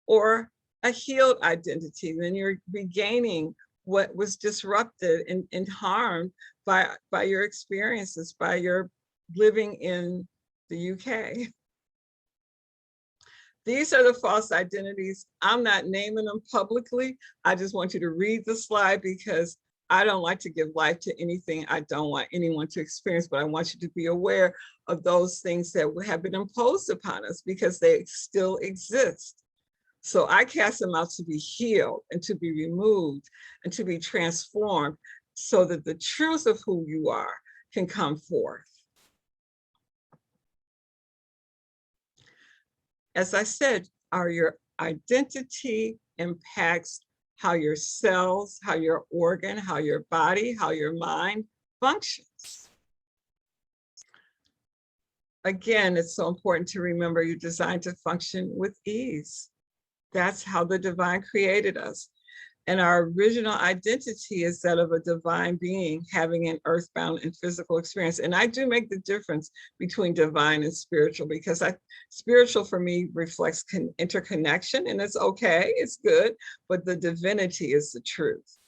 [SPEAKER 2] Or a healed identity, then you're regaining what was disrupted and harmed by your experiences, by your living in the UK. These are the false identities. I'm not naming them publicly. I just want you to read the slide because I don't like to give life to anything I don't want anyone to experience, but I want you to be aware of those things that have been imposed upon us because they still exist. So I cast them out to be healed and to be removed and to be transformed so that the truth of who you are can come forth. As I said, your identity impacts how your cells, how your organ, how your body, how your mind functions. Again, it's so important to remember you're designed to function with ease. That's how the divine created us. And our original identity is that of a divine being having an earthbound and physical experience. And I do make the difference between divine and spiritual, because spiritual for me reflects interconnection, and it's okay, it's good, but the divinity is the truth.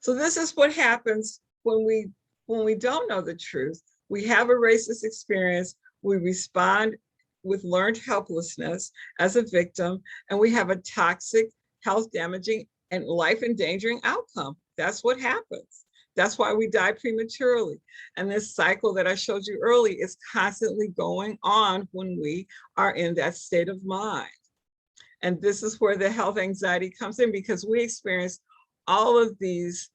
[SPEAKER 2] So this is what happens when we don't know the truth. We have a racist experience, we respond with learned helplessness as a victim, and we have a toxic, health damaging, and life endangering outcome. That's what happens. That's why we die prematurely. And this cycle that I showed you early is constantly going on when we are in that state of mind. And this is where the health anxiety comes in, because we experience all of these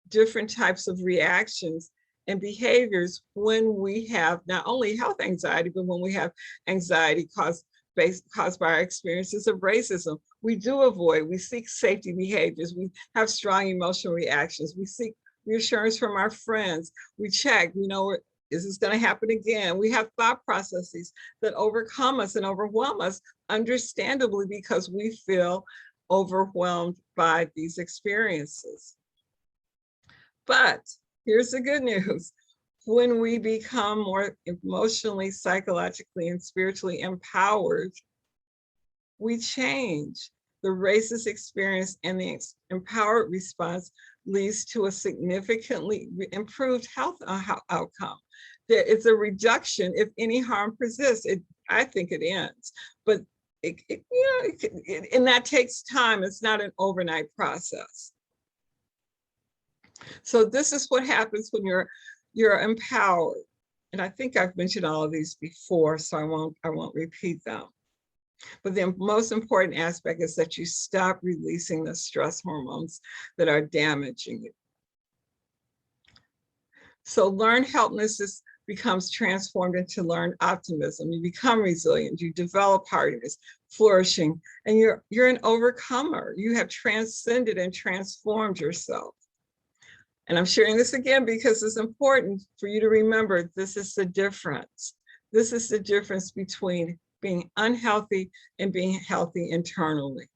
[SPEAKER 2] different types of reactions and behaviors when we have not only health anxiety, but when we have anxiety caused by our experiences of racism. We do avoid, we seek safety behaviors, we have strong emotional reactions, we seek reassurance from our friends, we check, is this going to happen again? We have thought processes that overcome us and overwhelm us, understandably, because we feel overwhelmed by these experiences. But here's the good news. When we become more emotionally, psychologically, and spiritually empowered, we change. The racist experience and the empowered response leads to a significantly improved health outcome. There is a reduction if any harm persists. I think it ends, but and that takes time. It's not an overnight process. So this is what happens when you're empowered. And I think I've mentioned all of these before, so I won't repeat them. But the most important aspect is that you stop releasing the stress hormones that are damaging you. So learned helplessness becomes transformed into learned optimism. You become resilient, you develop hardiness, flourishing, and you're an overcomer. You have transcended and transformed yourself. And I'm sharing this again because it's important for you to remember this is the difference. This is the difference between being unhealthy and being healthy internally.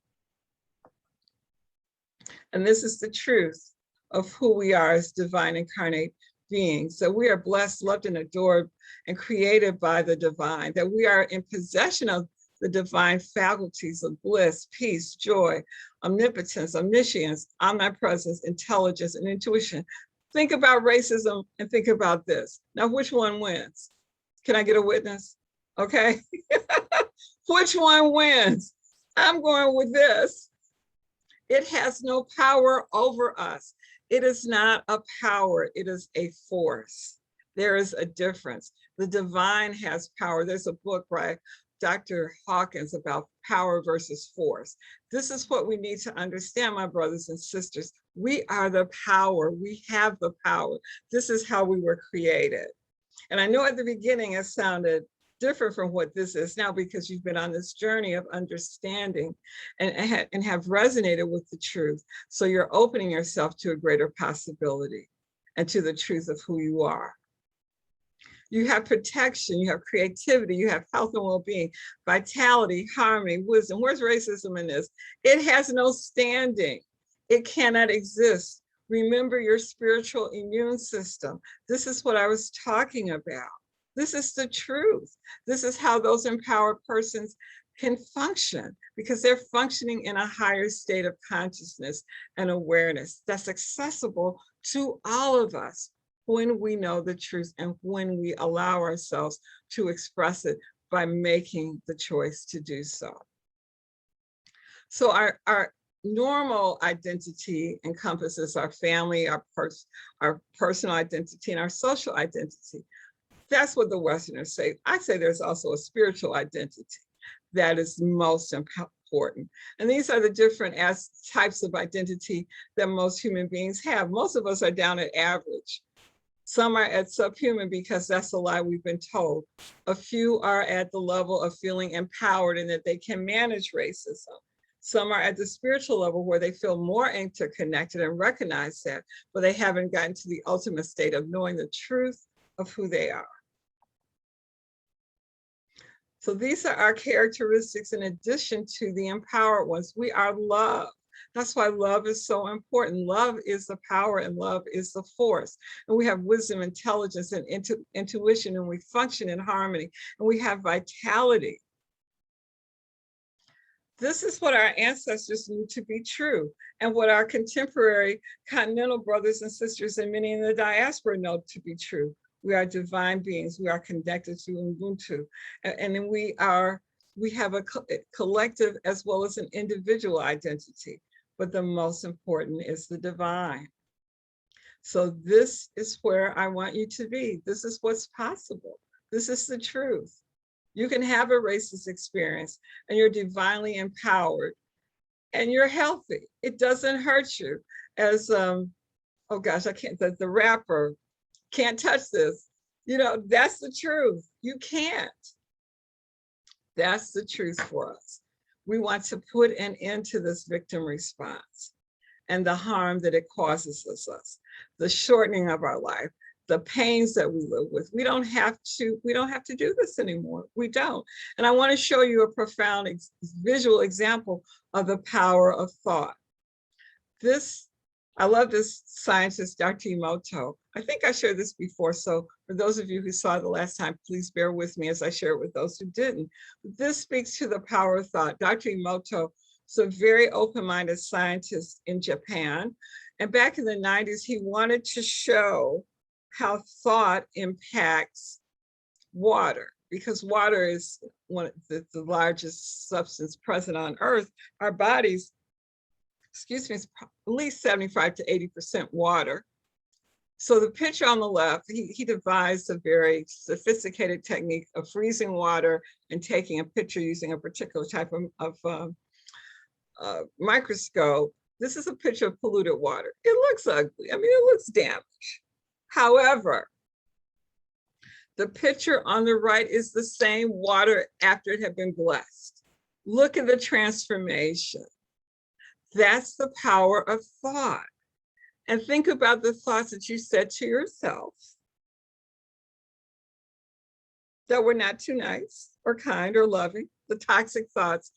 [SPEAKER 2] And this is the truth of who we are as divine incarnate beings. So we are blessed, loved, and adored, and created by the divine, that we are in possession of the divine faculties of bliss, peace, joy, omnipotence, omniscience, omnipresence, intelligence, and intuition. Think about racism and think about this. Now, which one wins? Can I get a witness? Okay. Which one wins? I'm going with this. It has no power over us. It is not a power, it is a force. There is a difference. The divine has power. There's a book by Dr. Hawkins about power versus force. This is what we need to understand, my brothers and sisters. We are the power. We have the power. This is how we were created. And I know at the beginning it sounded different from what this is now, because you've been on this journey of understanding and have resonated with the truth. So you're opening yourself to a greater possibility and to the truth of who you are. You have protection, you have creativity, you have health and well-being, vitality, harmony, wisdom. Where's racism in this? It has no standing. It cannot exist. Remember your spiritual immune system. This is what I was talking about. This is the truth. This is how those empowered persons can function, because they're functioning in a higher state of consciousness and awareness that's accessible to all of us when we know the truth and when we allow ourselves to express it by making the choice to do so. So our normal identity encompasses our family, our personal identity, and our social identity. That's what the Westerners say. I say there's also a spiritual identity. that is most important. And these are the different types of identity that most human beings have. Most of us are down at average. Some are at subhuman because that's a lie we've been told. A few are at the level of feeling empowered and that they can manage racism. Some are at the spiritual level where they feel more interconnected and recognize that, but they haven't gotten to the ultimate state of knowing the truth of who they are. So these are our characteristics in addition to the empowered ones. We are love. That's why love is so important. Love is the power and love is the force. And we have wisdom, intelligence, and intuition, and we function in harmony, and we have vitality. This is what our ancestors knew to be true, and what our contemporary continental brothers and sisters and many in the diaspora know to be true. We are divine beings. We are connected to Ubuntu. And then we have a collective as well as an individual identity. But the most important is the divine. So this is where I want you to be. This is what's possible. This is the truth. You can have a racist experience and you're divinely empowered and you're healthy. It doesn't hurt you. As, oh gosh, I can't, the rapper, can't touch this. You know, that's the truth. You can't. That's the truth for us. We want to put an end to this victim response and the harm that it causes us, the shortening of our life, the pains that we live with. We don't have to do this anymore. We don't. And I want to show you a profound visual example of the power of thought. I love this scientist, Dr. Emoto. I think I shared this before, so for those of you who saw it the last time, please bear with me as I share it with those who didn't. This speaks to the power of thought. Dr. Emoto is a very open-minded scientist in Japan, and back in the 90s, he wanted to show how thought impacts water, because water is one of the largest substance present on Earth. Our bodies, is at least 75 to 80% water. So the picture on the left, he devised a very sophisticated technique of freezing water and taking a picture using a particular type of microscope. This is a picture of polluted water. It looks ugly. I mean, it looks damaged. However, the picture on the right is the same water after it had been blessed. Look at the transformation. That's the power of thought. And think about the thoughts that you said to yourself that were not too nice or kind or loving, the toxic thoughts.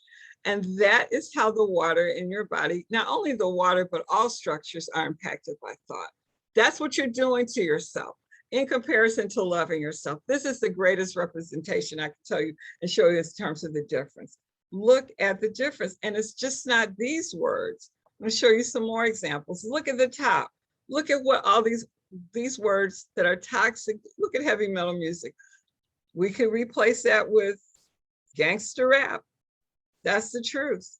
[SPEAKER 2] And that is how the water in your body, not only the water, but all structures are impacted by thought. That's what you're doing to yourself in comparison to loving yourself. This is the greatest representation I can tell you and show you in terms of the difference. Look at the difference. And it's just not these words. I'm going to show you some more examples. Look at the top. Look at what all these words that are toxic. Look at heavy metal music. We can replace that with gangster rap. That's the truth.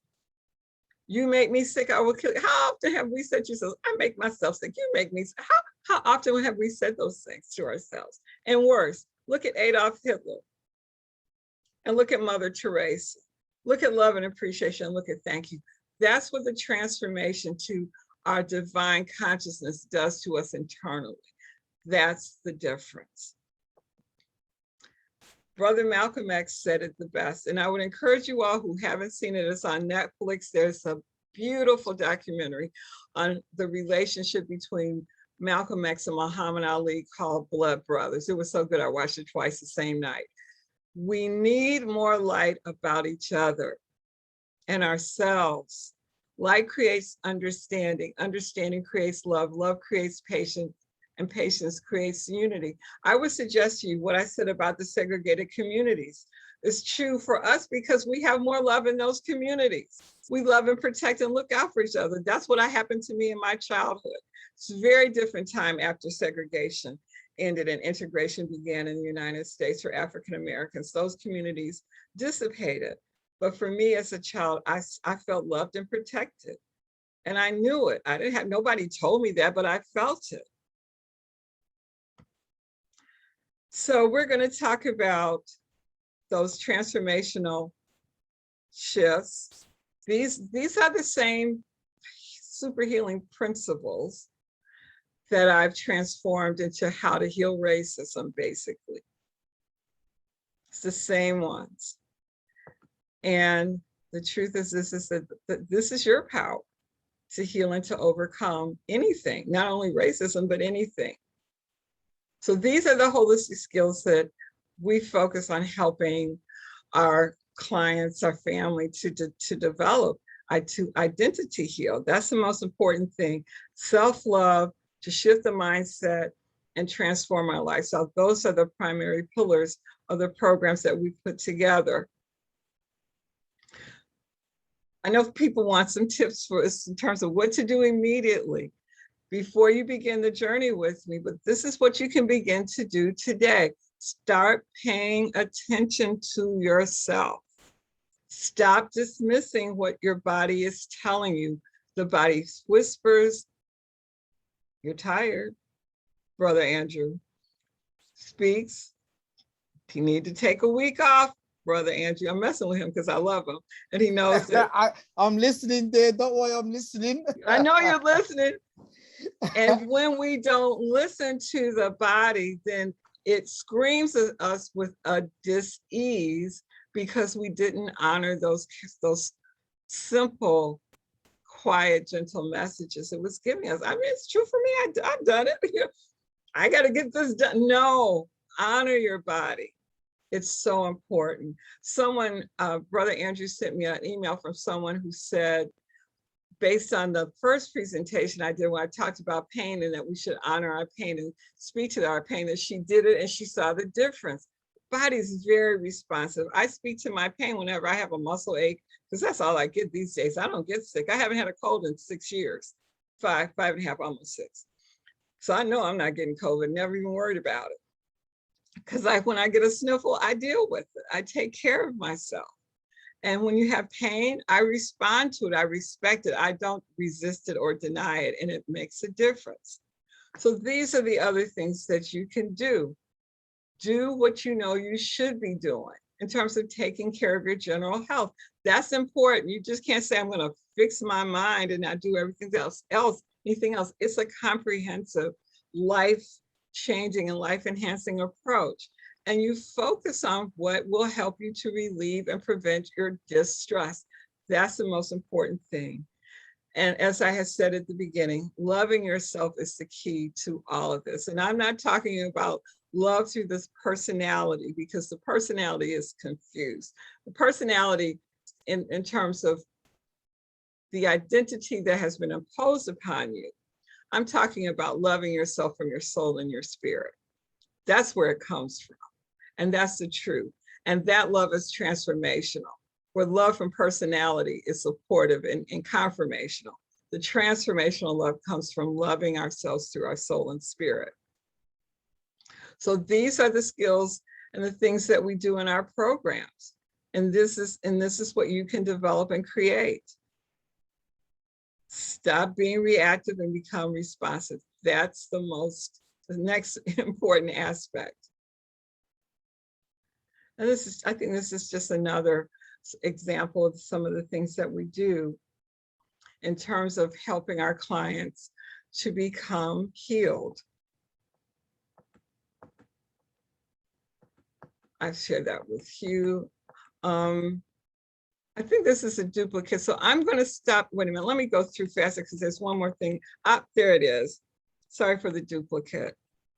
[SPEAKER 2] You make me sick, I will kill you. How often have we said to ourselves, I make myself sick, you make me sick? How often have we said those things to ourselves? And worse, look at Adolf Hitler. And look at Mother Teresa. Look at love and appreciation, look at thank you. That's what the transformation to our divine consciousness does to us internally. That's the difference. Brother Malcolm X said it the best, and I would encourage you all who haven't seen it, it's on Netflix. There's a beautiful documentary on the relationship between Malcolm X and Muhammad Ali called Blood Brothers. It was so good, I watched it twice the same night. We need more light about each other and ourselves. Light creates understanding. Understanding creates love. Love creates patience. And patience creates unity. I would suggest to you what I said about the segregated communities is true for us because we have more love in those communities. We love and protect and look out for each other. That's what happened to me in my childhood. It's a very different time after segregation ended and integration began in the United States for African Americans. Those communities dissipated. But for me as a child, I felt loved and protected. And I knew it. I didn't have, nobody told me that, but I felt it. So we're going to talk about those transformational shifts. These are the same super healing principles that I've transformed into how to heal racism, basically. It's the same ones. And the truth is this is your power to heal and to overcome anything, not only racism, but anything. So these are the holistic skills that we focus on helping our clients, our family to develop, to identity heal. That's the most important thing. Self-love, to shift the mindset and transform our life. So those are the primary pillars of the programs that we put together. I know people want some tips for us in terms of what to do immediately before you begin the journey with me, but this is what you can begin to do today. Start paying attention to yourself. Stop dismissing what your body is telling you. The body whispers, "You're tired." Brother Andrew speaks, "You need to take a week off." Brother Andrew, I'm messing with him because I love him and he knows that.
[SPEAKER 1] I'm listening there. Don't worry, I'm listening.
[SPEAKER 2] I know you're listening. And when we don't listen to the body, then it screams at us with a dis-ease because we didn't honor those simple, quiet, gentle messages it was giving us. I mean, it's true for me. I've done it. I got to get this done. No, honor your body. It's so important. Someone, Brother Andrew sent me an email from someone who said, based on the first presentation I did when I talked about pain and that we should honor our pain and speak to our pain, that she did it and she saw the difference. Body's very responsive. I speak to my pain whenever I have a muscle ache, because that's all I get these days. I don't get sick. I haven't had a cold in 6 years, five and a half, almost 6. So I know I'm not getting COVID, never even worried about it. Because when I get a sniffle, I deal with it. I take care of myself. And when you have pain, I respond to it. I respect it. I don't resist it or deny it. And it makes a difference. So these are the other things that you can do. Do what you know you should be doing in terms of taking care of your general health. That's important. You just can't say, I'm going to fix my mind and not do everything else. Anything else. It's a comprehensive, life-changing and life-enhancing approach. And you focus on what will help you to relieve and prevent your distress. That's the most important thing. And as I had said at the beginning, loving yourself is the key to all of this. And I'm not talking about love through this personality, because the personality is confused. The personality in terms of the identity that has been imposed upon you. I'm talking about loving yourself from your soul and your spirit. That's where it comes from. And that's the truth. And that love is transformational, where love from personality is supportive and confirmational. The transformational love comes from loving ourselves through our soul and spirit. So these are the skills and the things that we do in our programs. And this is what you can develop and create. Stop being reactive and become responsive. That's the next important aspect. And I think this is just another example of some of the things that we do in terms of helping our clients to become healed. I've shared that with you. I think this is a duplicate. So I'm going to stop. Wait a minute. Let me go through faster because there's one more thing. There it is. Sorry for the duplicate.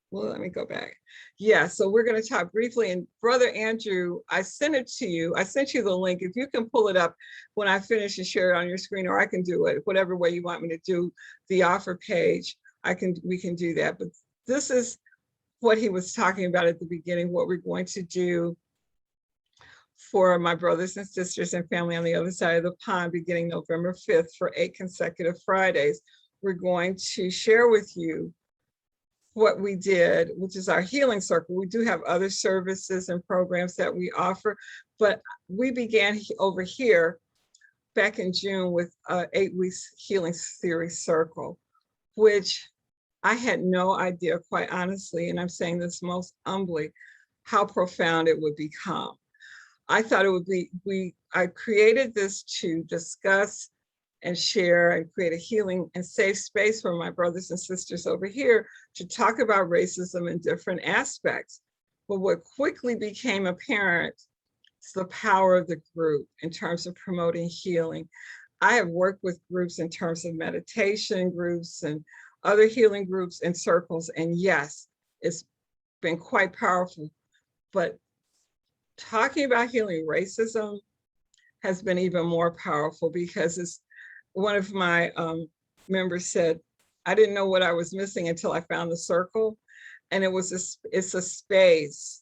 [SPEAKER 2] Well, let me go back. Yeah, so we're going to talk briefly. And Brother Andrew, I sent it to you. I sent you the link. If you can pull it up when I finish and share it on your screen, or I can do it, whatever way you want me to do the offer page, we can do that. But this is what he was talking about at the beginning, what we're going to do for my brothers and sisters and family on the other side of the pond, beginning November 5th for 8 consecutive Fridays. We're going to share with you what we did, which is our healing circle. We do have other services and programs that we offer, but we began over here back in June with 8 weeks healing series circle, which I had no idea, quite honestly, and I'm saying this most humbly, how profound it would become. I thought it would be, I created this to discuss and share and create a healing and safe space for my brothers and sisters over here to talk about racism in different aspects. But what quickly became apparent is the power of the group in terms of promoting healing. I have worked with groups in terms of meditation groups and other healing groups and circles, and yes, it's been quite powerful. But talking about healing racism has been even more powerful, because it's, one of my members said, I didn't know what I was missing until I found the circle. And it's a space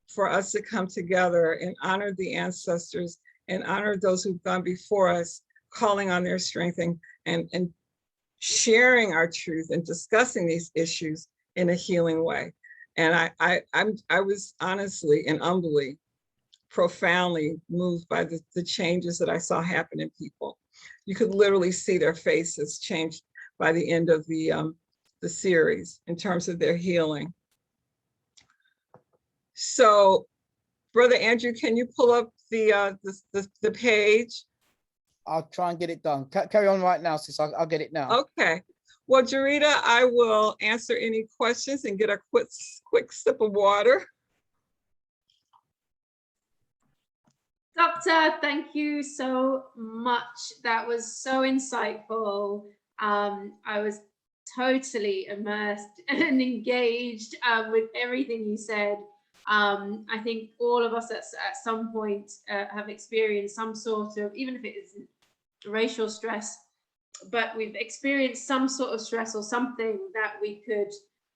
[SPEAKER 2] for us to come together and honor the ancestors and honor those who've gone before us, calling on their strength and sharing our truth and discussing these issues in a healing way. And I was honestly and humbly, profoundly moved by the changes that I saw happen in people. You could literally see their faces change by the end of the series in terms of their healing. So, Brother Andrew, can you pull up the page?
[SPEAKER 1] I'll try and get it done. Carry on right now, sis. I'll get it now.
[SPEAKER 2] Okay. Well, Jarita, I will answer any questions and get a quick sip of water.
[SPEAKER 3] Doctor, thank you so much. That was so insightful. I was totally immersed and engaged with everything you said. I think all of us at some point have experienced some sort of, even if it isn't racial stress, but we've experienced some sort of stress or something that we could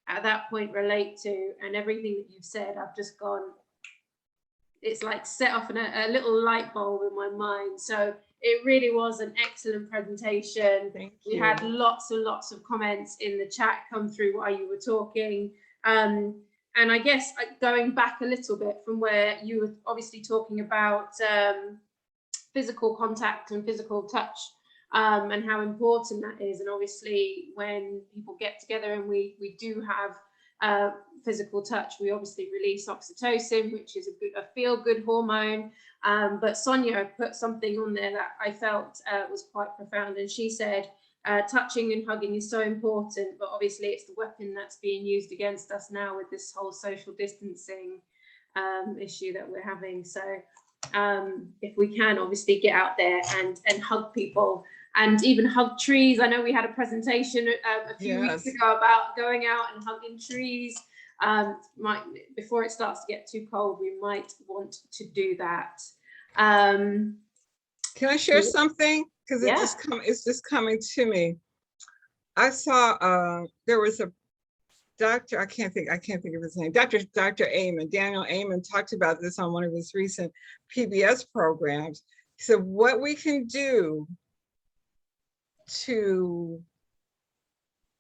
[SPEAKER 3] at that point relate to. And everything that you've said, I've just gone, it's like set off a little light bulb in my mind. So it really was an excellent presentation.
[SPEAKER 2] Thank
[SPEAKER 3] you. We had lots and lots of comments in the chat come through while you were talking. And I guess going back a little bit from where you were obviously talking about physical contact and physical touch, and how important that is. And obviously when people get together and we do have physical touch, we obviously release oxytocin, which is a feel-good hormone. But Sonia put something on there that I felt was quite profound. And she said, touching and hugging is so important, but obviously it's the weapon that's being used against us now with this whole social distancing issue that we're having. So if we can obviously get out there and hug people, and even hug trees. I know we had a presentation a few weeks ago about going out and hugging trees. Before it starts to get too cold, we might want to do that.
[SPEAKER 2] Can I share something? Because it's just coming to me. I saw there was a doctor, I can't think of his name, Dr. Amen, Daniel Amen talked about this on one of his recent PBS programs. He said, what we can do to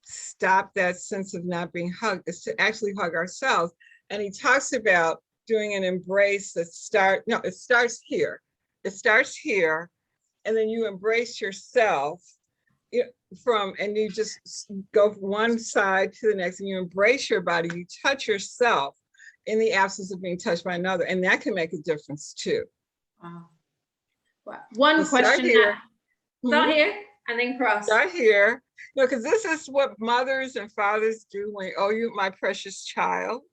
[SPEAKER 2] stop that sense of not being hugged is to actually hug ourselves. And he talks about doing an embrace that it starts here. It starts here, and then you embrace yourself and you just go from one side to the next, and you embrace your body, you touch yourself in the absence of being touched by another. And that can make a difference too.
[SPEAKER 3] Wow. One question now. Start here and then cross.
[SPEAKER 2] Start here. No, because this is what mothers and fathers do when, oh, you, my precious child.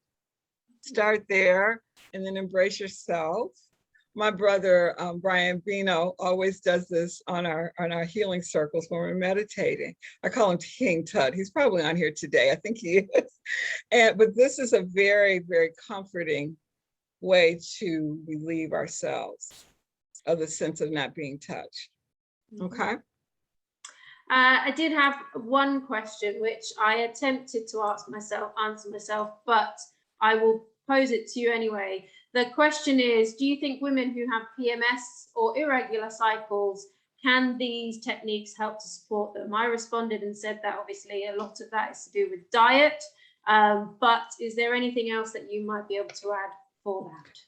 [SPEAKER 2] Start there and then embrace yourself. My brother, Brian Bino, always does this on our healing circles when we're meditating. I call him King Tut. He's probably on here today. I think he is. But this is a very, very comforting way to relieve ourselves of the sense of not being touched. Okay.
[SPEAKER 3] I did have one question, which I attempted to answer myself, but I will pose it to you anyway. The question is, do you think women who have PMS or irregular cycles, can these techniques help to support them? I responded and said that obviously a lot of that is to do with diet, but is there anything else that you might be able to add for that?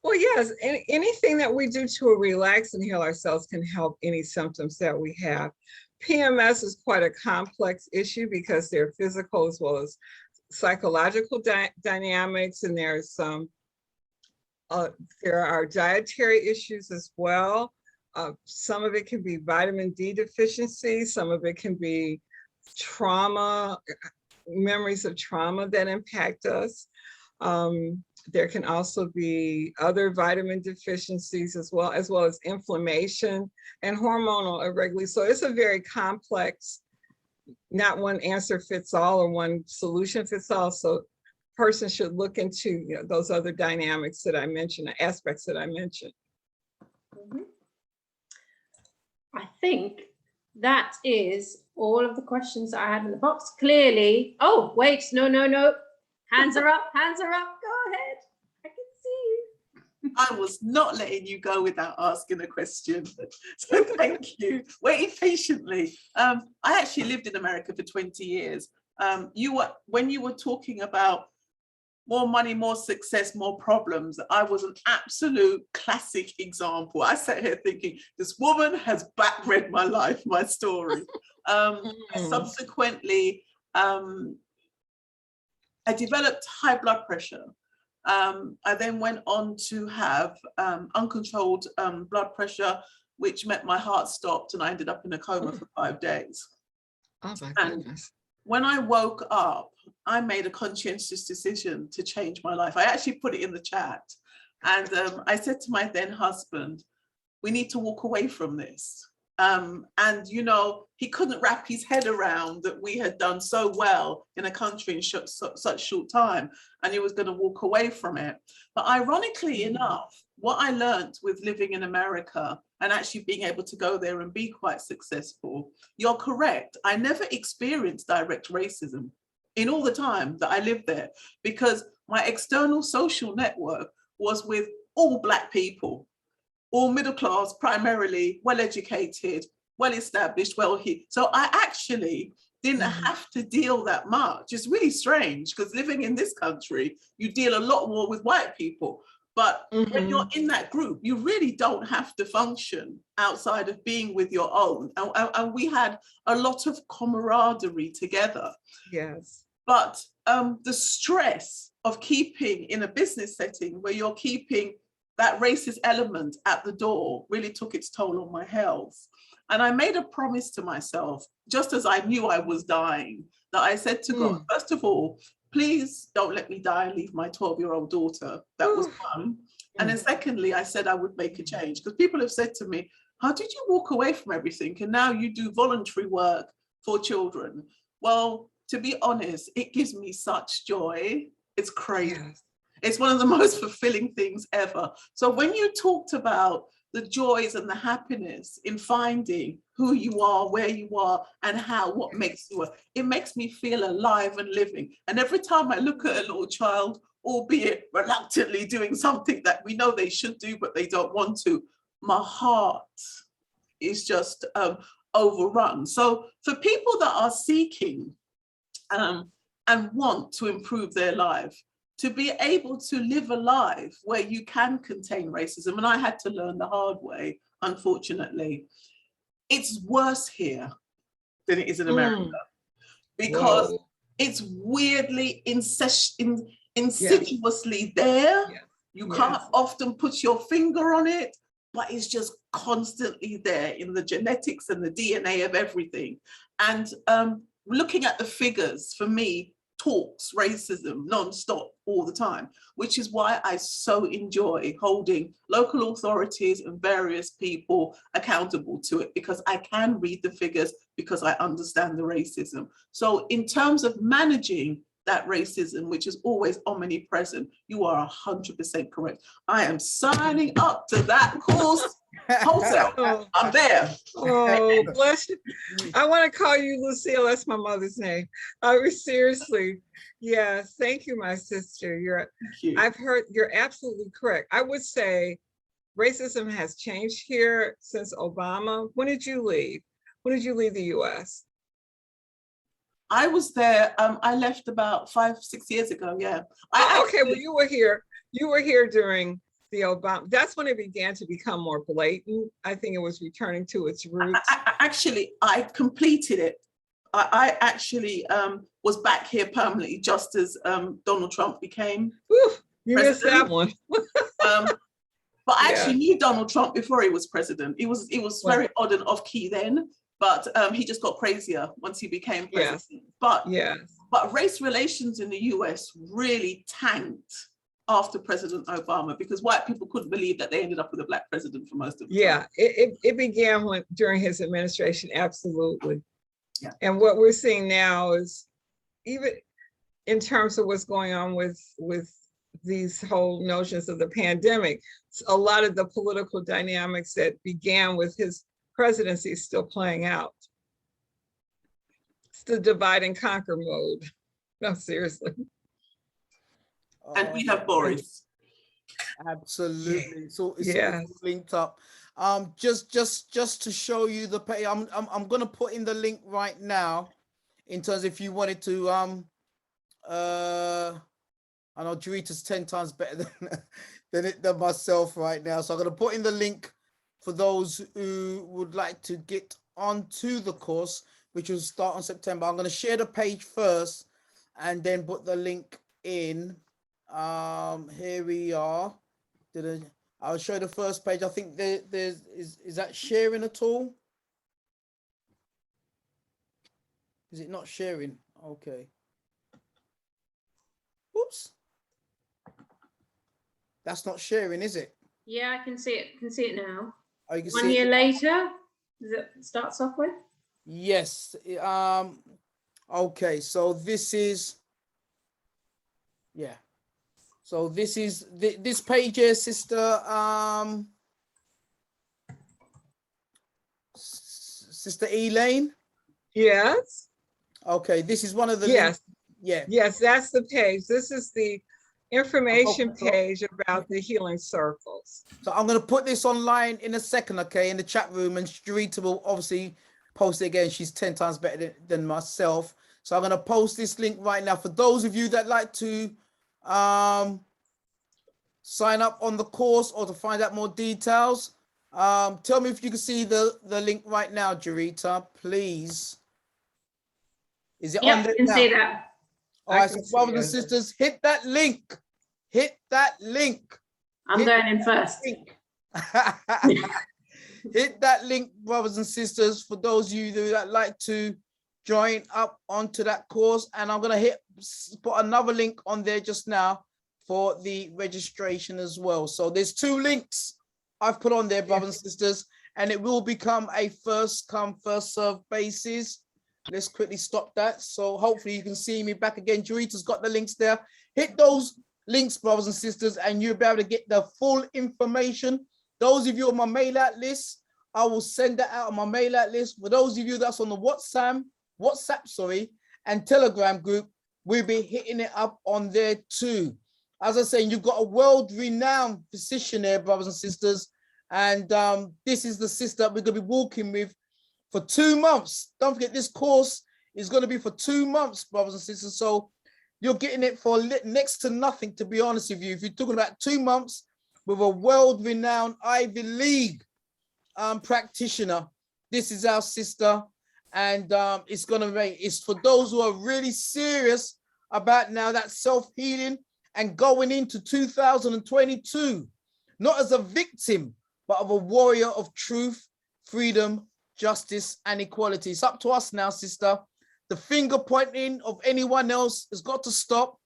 [SPEAKER 2] Well, yes, anything that we do to relax and heal ourselves can help any symptoms that we have. PMS is quite a complex issue because there are physical as well as psychological dynamics, and there's some There are dietary issues as well. Some of it can be vitamin D deficiency. Some of it can be trauma, memories of trauma that impact us. There can also be other vitamin deficiencies as well as inflammation and hormonal irregularities. So it's a very complex, not one answer fits all or one solution fits all. So person should look into those other dynamics that I mentioned, aspects that I mentioned.
[SPEAKER 3] Mm-hmm. I think that is all of the questions I had in the box. Clearly, oh, wait, no. Hands are up, hands are up. Go ahead. I can see you.
[SPEAKER 4] I was not letting you go without asking a question. So thank you. Waiting patiently. I actually lived in America for 20 years. When you were talking about more money, more success, more problems, I was an absolute classic example. I sat here thinking, this woman has backread my life, my story. Subsequently, I developed high blood pressure. I then went on to have uncontrolled blood pressure, which meant my heart stopped and I ended up in a coma for 5 days.
[SPEAKER 2] Oh my goodness.
[SPEAKER 4] When I woke up, I made a conscientious decision to change my life. I actually put it in the chat. And I said to my then husband, we need to walk away from this. And, he couldn't wrap his head around that we had done so well in a country in such short time, and he was going to walk away from it. But ironically enough, what I learned with living in America and actually being able to go there and be quite successful, you're correct. I never experienced direct racism in all the time that I lived there, because my external social network was with all Black people, all middle class, primarily well-educated, well-established, so I actually didn't have to deal that much. It's really strange because living in this country, you deal a lot more with white people. But when you're in that group, you really don't have to function outside of being with your own. And we had a lot of camaraderie together.
[SPEAKER 2] Yes.
[SPEAKER 4] But the stress of keeping in a business setting where you're keeping that racist element at the door really took its toll on my health. And I made a promise to myself, just as I knew I was dying, that I said to God, first of all, please don't let me die and leave my 12-year-old daughter. That was one. And then secondly, I said I would make a change, because people have said to me, how did you walk away from everything? And now you do voluntary work for children. Well, to be honest, it gives me such joy. It's crazy. Yes. It's one of the most fulfilling things ever. So when you talked about the joys and the happiness in finding who you are, where you are, and what makes you, it makes me feel alive and living. And every time I look at a little child, albeit reluctantly doing something that we know they should do, but they don't want to, my heart is just overrun. So for people that are seeking and want to improve their life, to be able to live a life where you can contain racism, and I had to learn the hard way, unfortunately, it's worse here than it is in America, because it's weirdly insidiously there. You can't often put your finger on it, but it's just constantly there in the genetics and the DNA of everything. And looking at the figures, for me, talks racism non-stop all the time, which is why I so enjoy holding local authorities and various people accountable to it, because I can read the figures, because I understand the racism. So in terms of managing that racism, which is always omnipresent, you are 100% correct. I am signing up to that course. Wholesale. I'm there.
[SPEAKER 2] Oh, bless you. I want to call you Lucille. That's my mother's name. Seriously. Yes. Thank you, my sister. I've heard you're absolutely correct. I would say racism has changed here since Obama. When did you leave? When did you leave the US?
[SPEAKER 4] I was there. I left about 5-6 years ago. Yeah.
[SPEAKER 2] Okay. Well, you were here. You were here during the Obama. That's when it began to become more blatant. I think it was returning to its roots.
[SPEAKER 4] I completed it. I actually was back here permanently just as Donald Trump became
[SPEAKER 2] You missed that one.
[SPEAKER 4] But I actually knew Donald Trump before he was president. It was very odd and off key then, but he just got crazier once he became president. But race relations in the US really tanked after President Obama, because white people couldn't believe that they ended up with a black president for most of the time.
[SPEAKER 2] It began during his administration, absolutely. Yeah. And what we're seeing now is, even in terms of what's going on with these whole notions of the pandemic, a lot of the political dynamics that began with his presidency is still playing out. It's the divide and conquer mode. No, seriously.
[SPEAKER 4] And we have Boris.
[SPEAKER 1] Absolutely. So it's all linked up. Just to show you the page, I'm gonna put in the link right now, in terms if you wanted to I know Jarita's 10 times better than myself right now. So I'm going to put in the link for those who would like to get onto the course, which will start on September. I'm going to share the page first and then put the link in. Here we are. I'll show the first page. I think is that sharing at all? Is it not sharing? Okay. Oops. That's not sharing, is it?
[SPEAKER 3] Yeah, I can see it. I can see it now.
[SPEAKER 1] Oh, you can
[SPEAKER 3] 1
[SPEAKER 1] see
[SPEAKER 3] year
[SPEAKER 1] it?
[SPEAKER 3] later, does it starts off with?
[SPEAKER 1] Yes. Okay, so this is, so this is this page here, sister. Sister Elaine.
[SPEAKER 2] Yes.
[SPEAKER 1] Okay, this is one of the
[SPEAKER 2] links.
[SPEAKER 1] Yes,
[SPEAKER 2] that's the page. This is the information page about the healing circles.
[SPEAKER 1] So I'm going to put this online in a second, okay, in the chat room, and Jarita will obviously post it again. She's 10 times better than myself. So I'm going to post this link right now. For those of you that like to sign up on the course or to find out more details, tell me if you can see the link right now, Jarita, please. Is it on there?
[SPEAKER 3] I can see that.
[SPEAKER 1] All right, so brothers and sisters, hit that link. Hit that link.
[SPEAKER 3] I'm going in first.
[SPEAKER 1] Hit that link, brothers and sisters, for those of you that like to join up onto that course. And I'm going to put another link on there just now for the registration as well. So there's 2 links I've put on there, brothers and sisters, and it will become a first come, first serve basis. Let's quickly stop that. So hopefully you can see me back again. Jarita's got the links there. Hit those links, brothers and sisters, and you'll be able to get the full information. Those of you on my mail out list, I will send that out on my mail out list. For those of you that's on the WhatsApp, and Telegram group, we'll be hitting it up on there too. As I say, you've got a world-renowned physician there, brothers and sisters, and this is the sister that we're going to be walking with for 2 months. Don't forget, this course is going to be for 2 months, brothers and sisters. So you're getting it for next to nothing, to be honest with you. If you're talking about 2 months with a world-renowned Ivy League practitioner, this is our sister. And it's for those who are really serious about now that self-healing and going into 2022, not as a victim, but of a warrior of truth, freedom, justice, and equality. It's up to us now, sister. The finger pointing of anyone else has got to stop.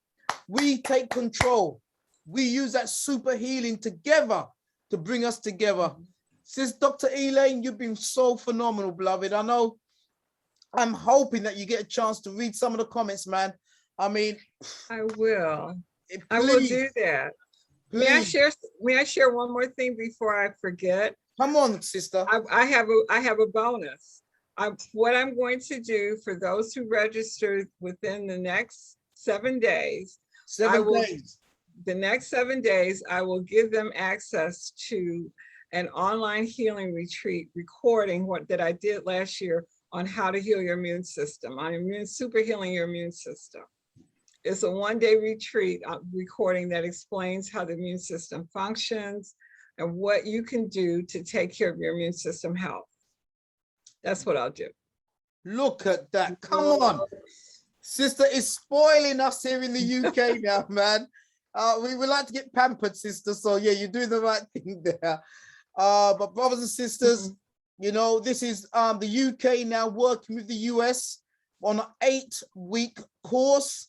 [SPEAKER 1] We take control. We use that super healing together to bring us together. Sis, Dr. Elaine, you've been so phenomenal, beloved. I know, I'm hoping that you get a chance to read some of the comments, man. I mean,
[SPEAKER 2] I will. I will do that. May I share one more thing before I forget?
[SPEAKER 1] Come on, sister.
[SPEAKER 2] I have a bonus. What I'm going to do for those who register within the next 7 days, the next 7 days, I will give them access to an online healing retreat recording that I did last year on how to heal your immune system, on super healing your immune system. It's a 1-day retreat recording that explains how the immune system functions and what you can do to take care of your immune system health. That's what I'll do.
[SPEAKER 1] Look at that. Come on. Sister is spoiling us here in the UK now, man. We like to get pampered, sister. So yeah, you're doing the right thing there. But brothers and sisters, you know, this is the UK now working with the US on an 8-week course,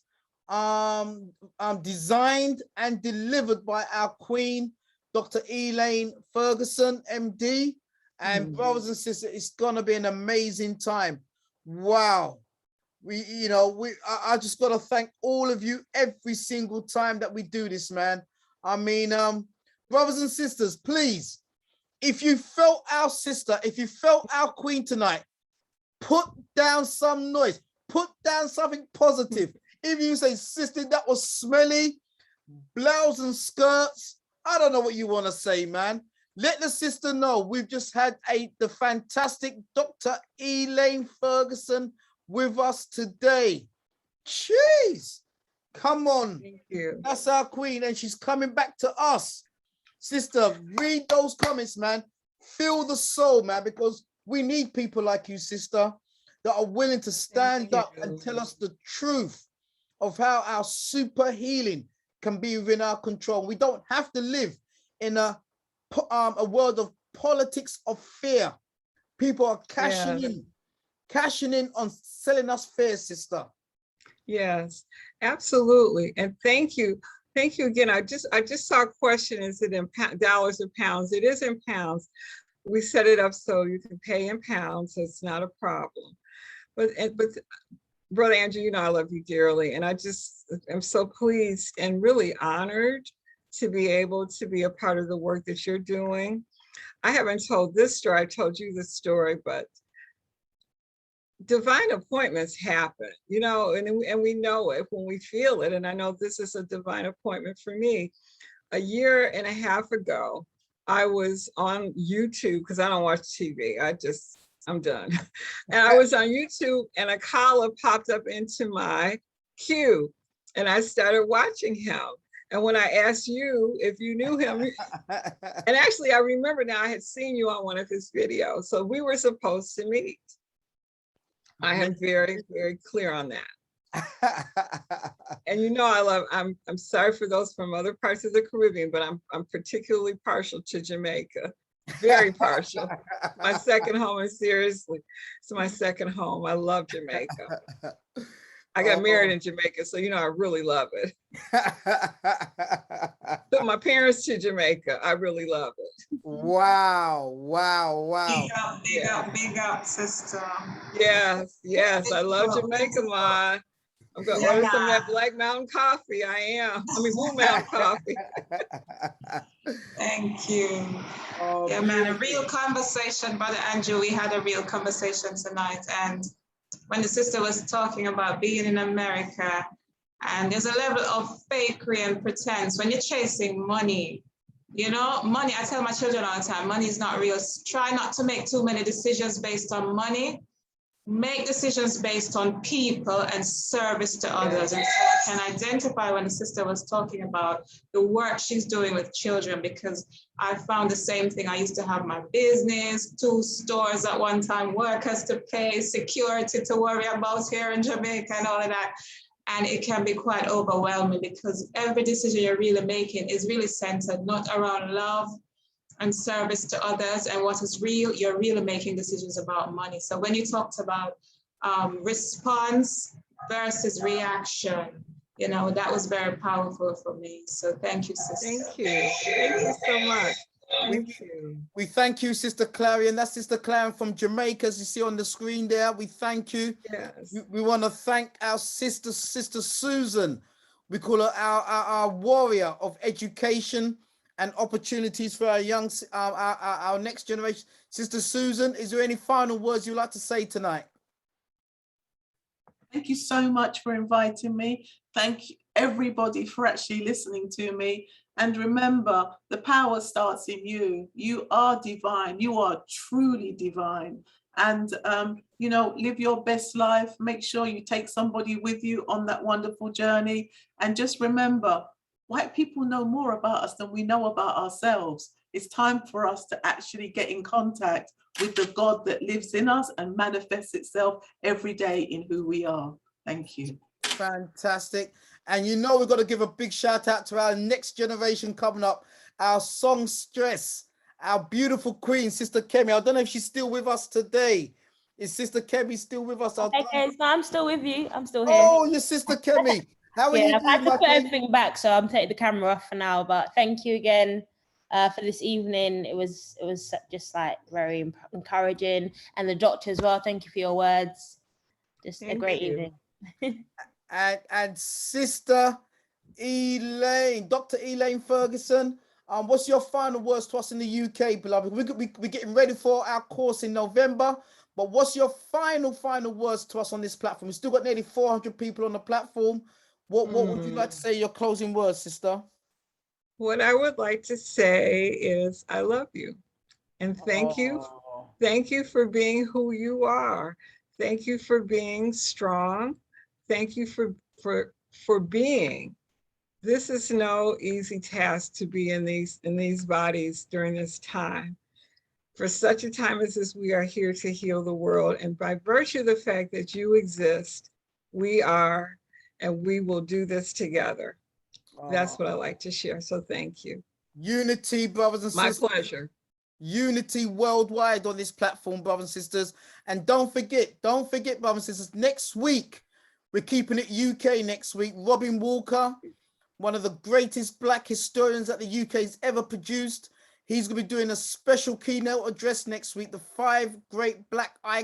[SPEAKER 1] designed and delivered by our Queen, Dr. Elaine Ferguson, MD. And brothers and sisters, it's gonna be an amazing time. Wow. I just got to thank all of you every single time that we do this, man. I mean, brothers and sisters, please, if you felt our sister, if you felt our queen tonight, put down some noise, put down something positive. If you say, sister, that was smelly, blouse and skirts, I don't know what you want to say, man. Let the sister know we've just had the fantastic Dr. Elaine Ferguson with us today. Jeez, come on.
[SPEAKER 2] Thank you.
[SPEAKER 1] That's our queen, and she's coming back to us. Sister, read those comments, man. Feel the soul, man, because we need people like you, sister, that are willing to stand up and tell us the truth of how our super healing can be within our control. We don't have to live in a world of politics of fear. People are cashing in on selling us fear, sister.
[SPEAKER 2] Yes, absolutely. And thank you. Thank you again. I just saw a question. Is it in dollars or pounds? It is in pounds. We set it up so you can pay in pounds, so it's not a problem. But Brother Andrew, you know I love you dearly. And I just am so pleased and really honored to be able to be a part of the work that you're doing. I haven't told this story. I told you this story, but divine appointments happen, you know, and we know it when we feel it. And I know this is a divine appointment for me. A year and a half ago, I was on YouTube because I don't watch TV. I'm done. And I was on YouTube and a caller popped up into my queue and I started watching him. And when I asked you if you knew him, and actually I remember now I had seen you on one of his videos. So we were supposed to meet. I am very, very clear on that. And you know, I'm sorry for those from other parts of the Caribbean, but I'm particularly partial to Jamaica. Very partial. My second home, and seriously, it's my second home. I love Jamaica. I got married in Jamaica, so you know I really love it. Took my parents to Jamaica. I really love it.
[SPEAKER 1] Wow.
[SPEAKER 5] Big up, sister.
[SPEAKER 2] Yes, I love Jamaica, Ma. I'm gonna order some of that Black Mountain coffee. Blue Mountain coffee.
[SPEAKER 5] Thank you. Yeah, man, a real conversation, Brother Andrew. We had a real conversation tonight, and when the sister was talking about being in America, and there's a level of fakery and pretense when you're chasing money. You know, money, I tell my children all the time, money is not real. Try not to make too many decisions based on money. Make decisions based on people and service to others. And so I can identify when the sister was talking about the work she's doing with children, because I found the same thing. I used to have my business, 2 stores at one time, workers to pay, security to worry about here in Jamaica and all of that. And it can be quite overwhelming because every decision you're really making is really centered not around love and service to others and what is real. You're really making decisions about money. So when you talked about response versus reaction, you know, that was very powerful for me. So thank you, sister.
[SPEAKER 2] Thank you so much. Thank you.
[SPEAKER 1] We thank you, Sister Clarion. That's Sister Clarion from Jamaica, as you see on the screen there. We thank you.
[SPEAKER 2] Yes.
[SPEAKER 1] We want to thank our Sister Susan. We call her our warrior of education and opportunities for our young, our next generation. Sister Susan, is there any final words you'd like to say tonight?
[SPEAKER 4] Thank you so much for inviting me. Thank you, everybody, for actually listening to me. And remember, the power starts in you. You are divine. You are truly divine. And, you know, live your best life. Make sure you take somebody with you on that wonderful journey. And just remember, white people know more about us than we know about ourselves. It's time for us to actually get in contact with the God that lives in us and manifests itself every day in who we are. Thank you.
[SPEAKER 1] Fantastic. And you know, we've got to give a big shout out to our next generation coming up, our songstress, our beautiful queen, Sister Kemi. I don't know if she's still with us today. Is Sister Kemi still with us?
[SPEAKER 6] Okay, no, I'm still with you. I'm still here.
[SPEAKER 1] Oh, your Sister Kemi. How are you
[SPEAKER 6] I've had
[SPEAKER 1] doing,
[SPEAKER 6] to put everything back, so I'm taking the camera off for now. But thank you again for this evening. It was just like very encouraging, and the doctor as well. Thank you for your words. Just a great evening.
[SPEAKER 1] and Sister Elaine, Dr. Elaine Ferguson. What's your final words to us in the UK, beloved? We're getting ready for our course in November, but what's your final words to us on this platform? We've still got nearly 400 people on the platform. What would you like to say, your closing words, sister?
[SPEAKER 2] What I would like to say is I love you. And thank you. Thank you for being who you are. Thank you for being strong. Thank you for being. This is no easy task to be in these bodies during this time. For such a time as this, we are here to heal the world. And by virtue of the fact that you exist, we are, and we will do this together. That's what I like to share. So thank you.
[SPEAKER 1] Unity, brothers and sisters.
[SPEAKER 2] My pleasure.
[SPEAKER 1] Unity worldwide on this platform, brothers and sisters. And don't forget, brothers and sisters, next week, we're keeping it UK next week. Robin Walker, one of the greatest Black historians that the UK has ever produced. He's going to be doing a special keynote address next week, the 5 great Black icons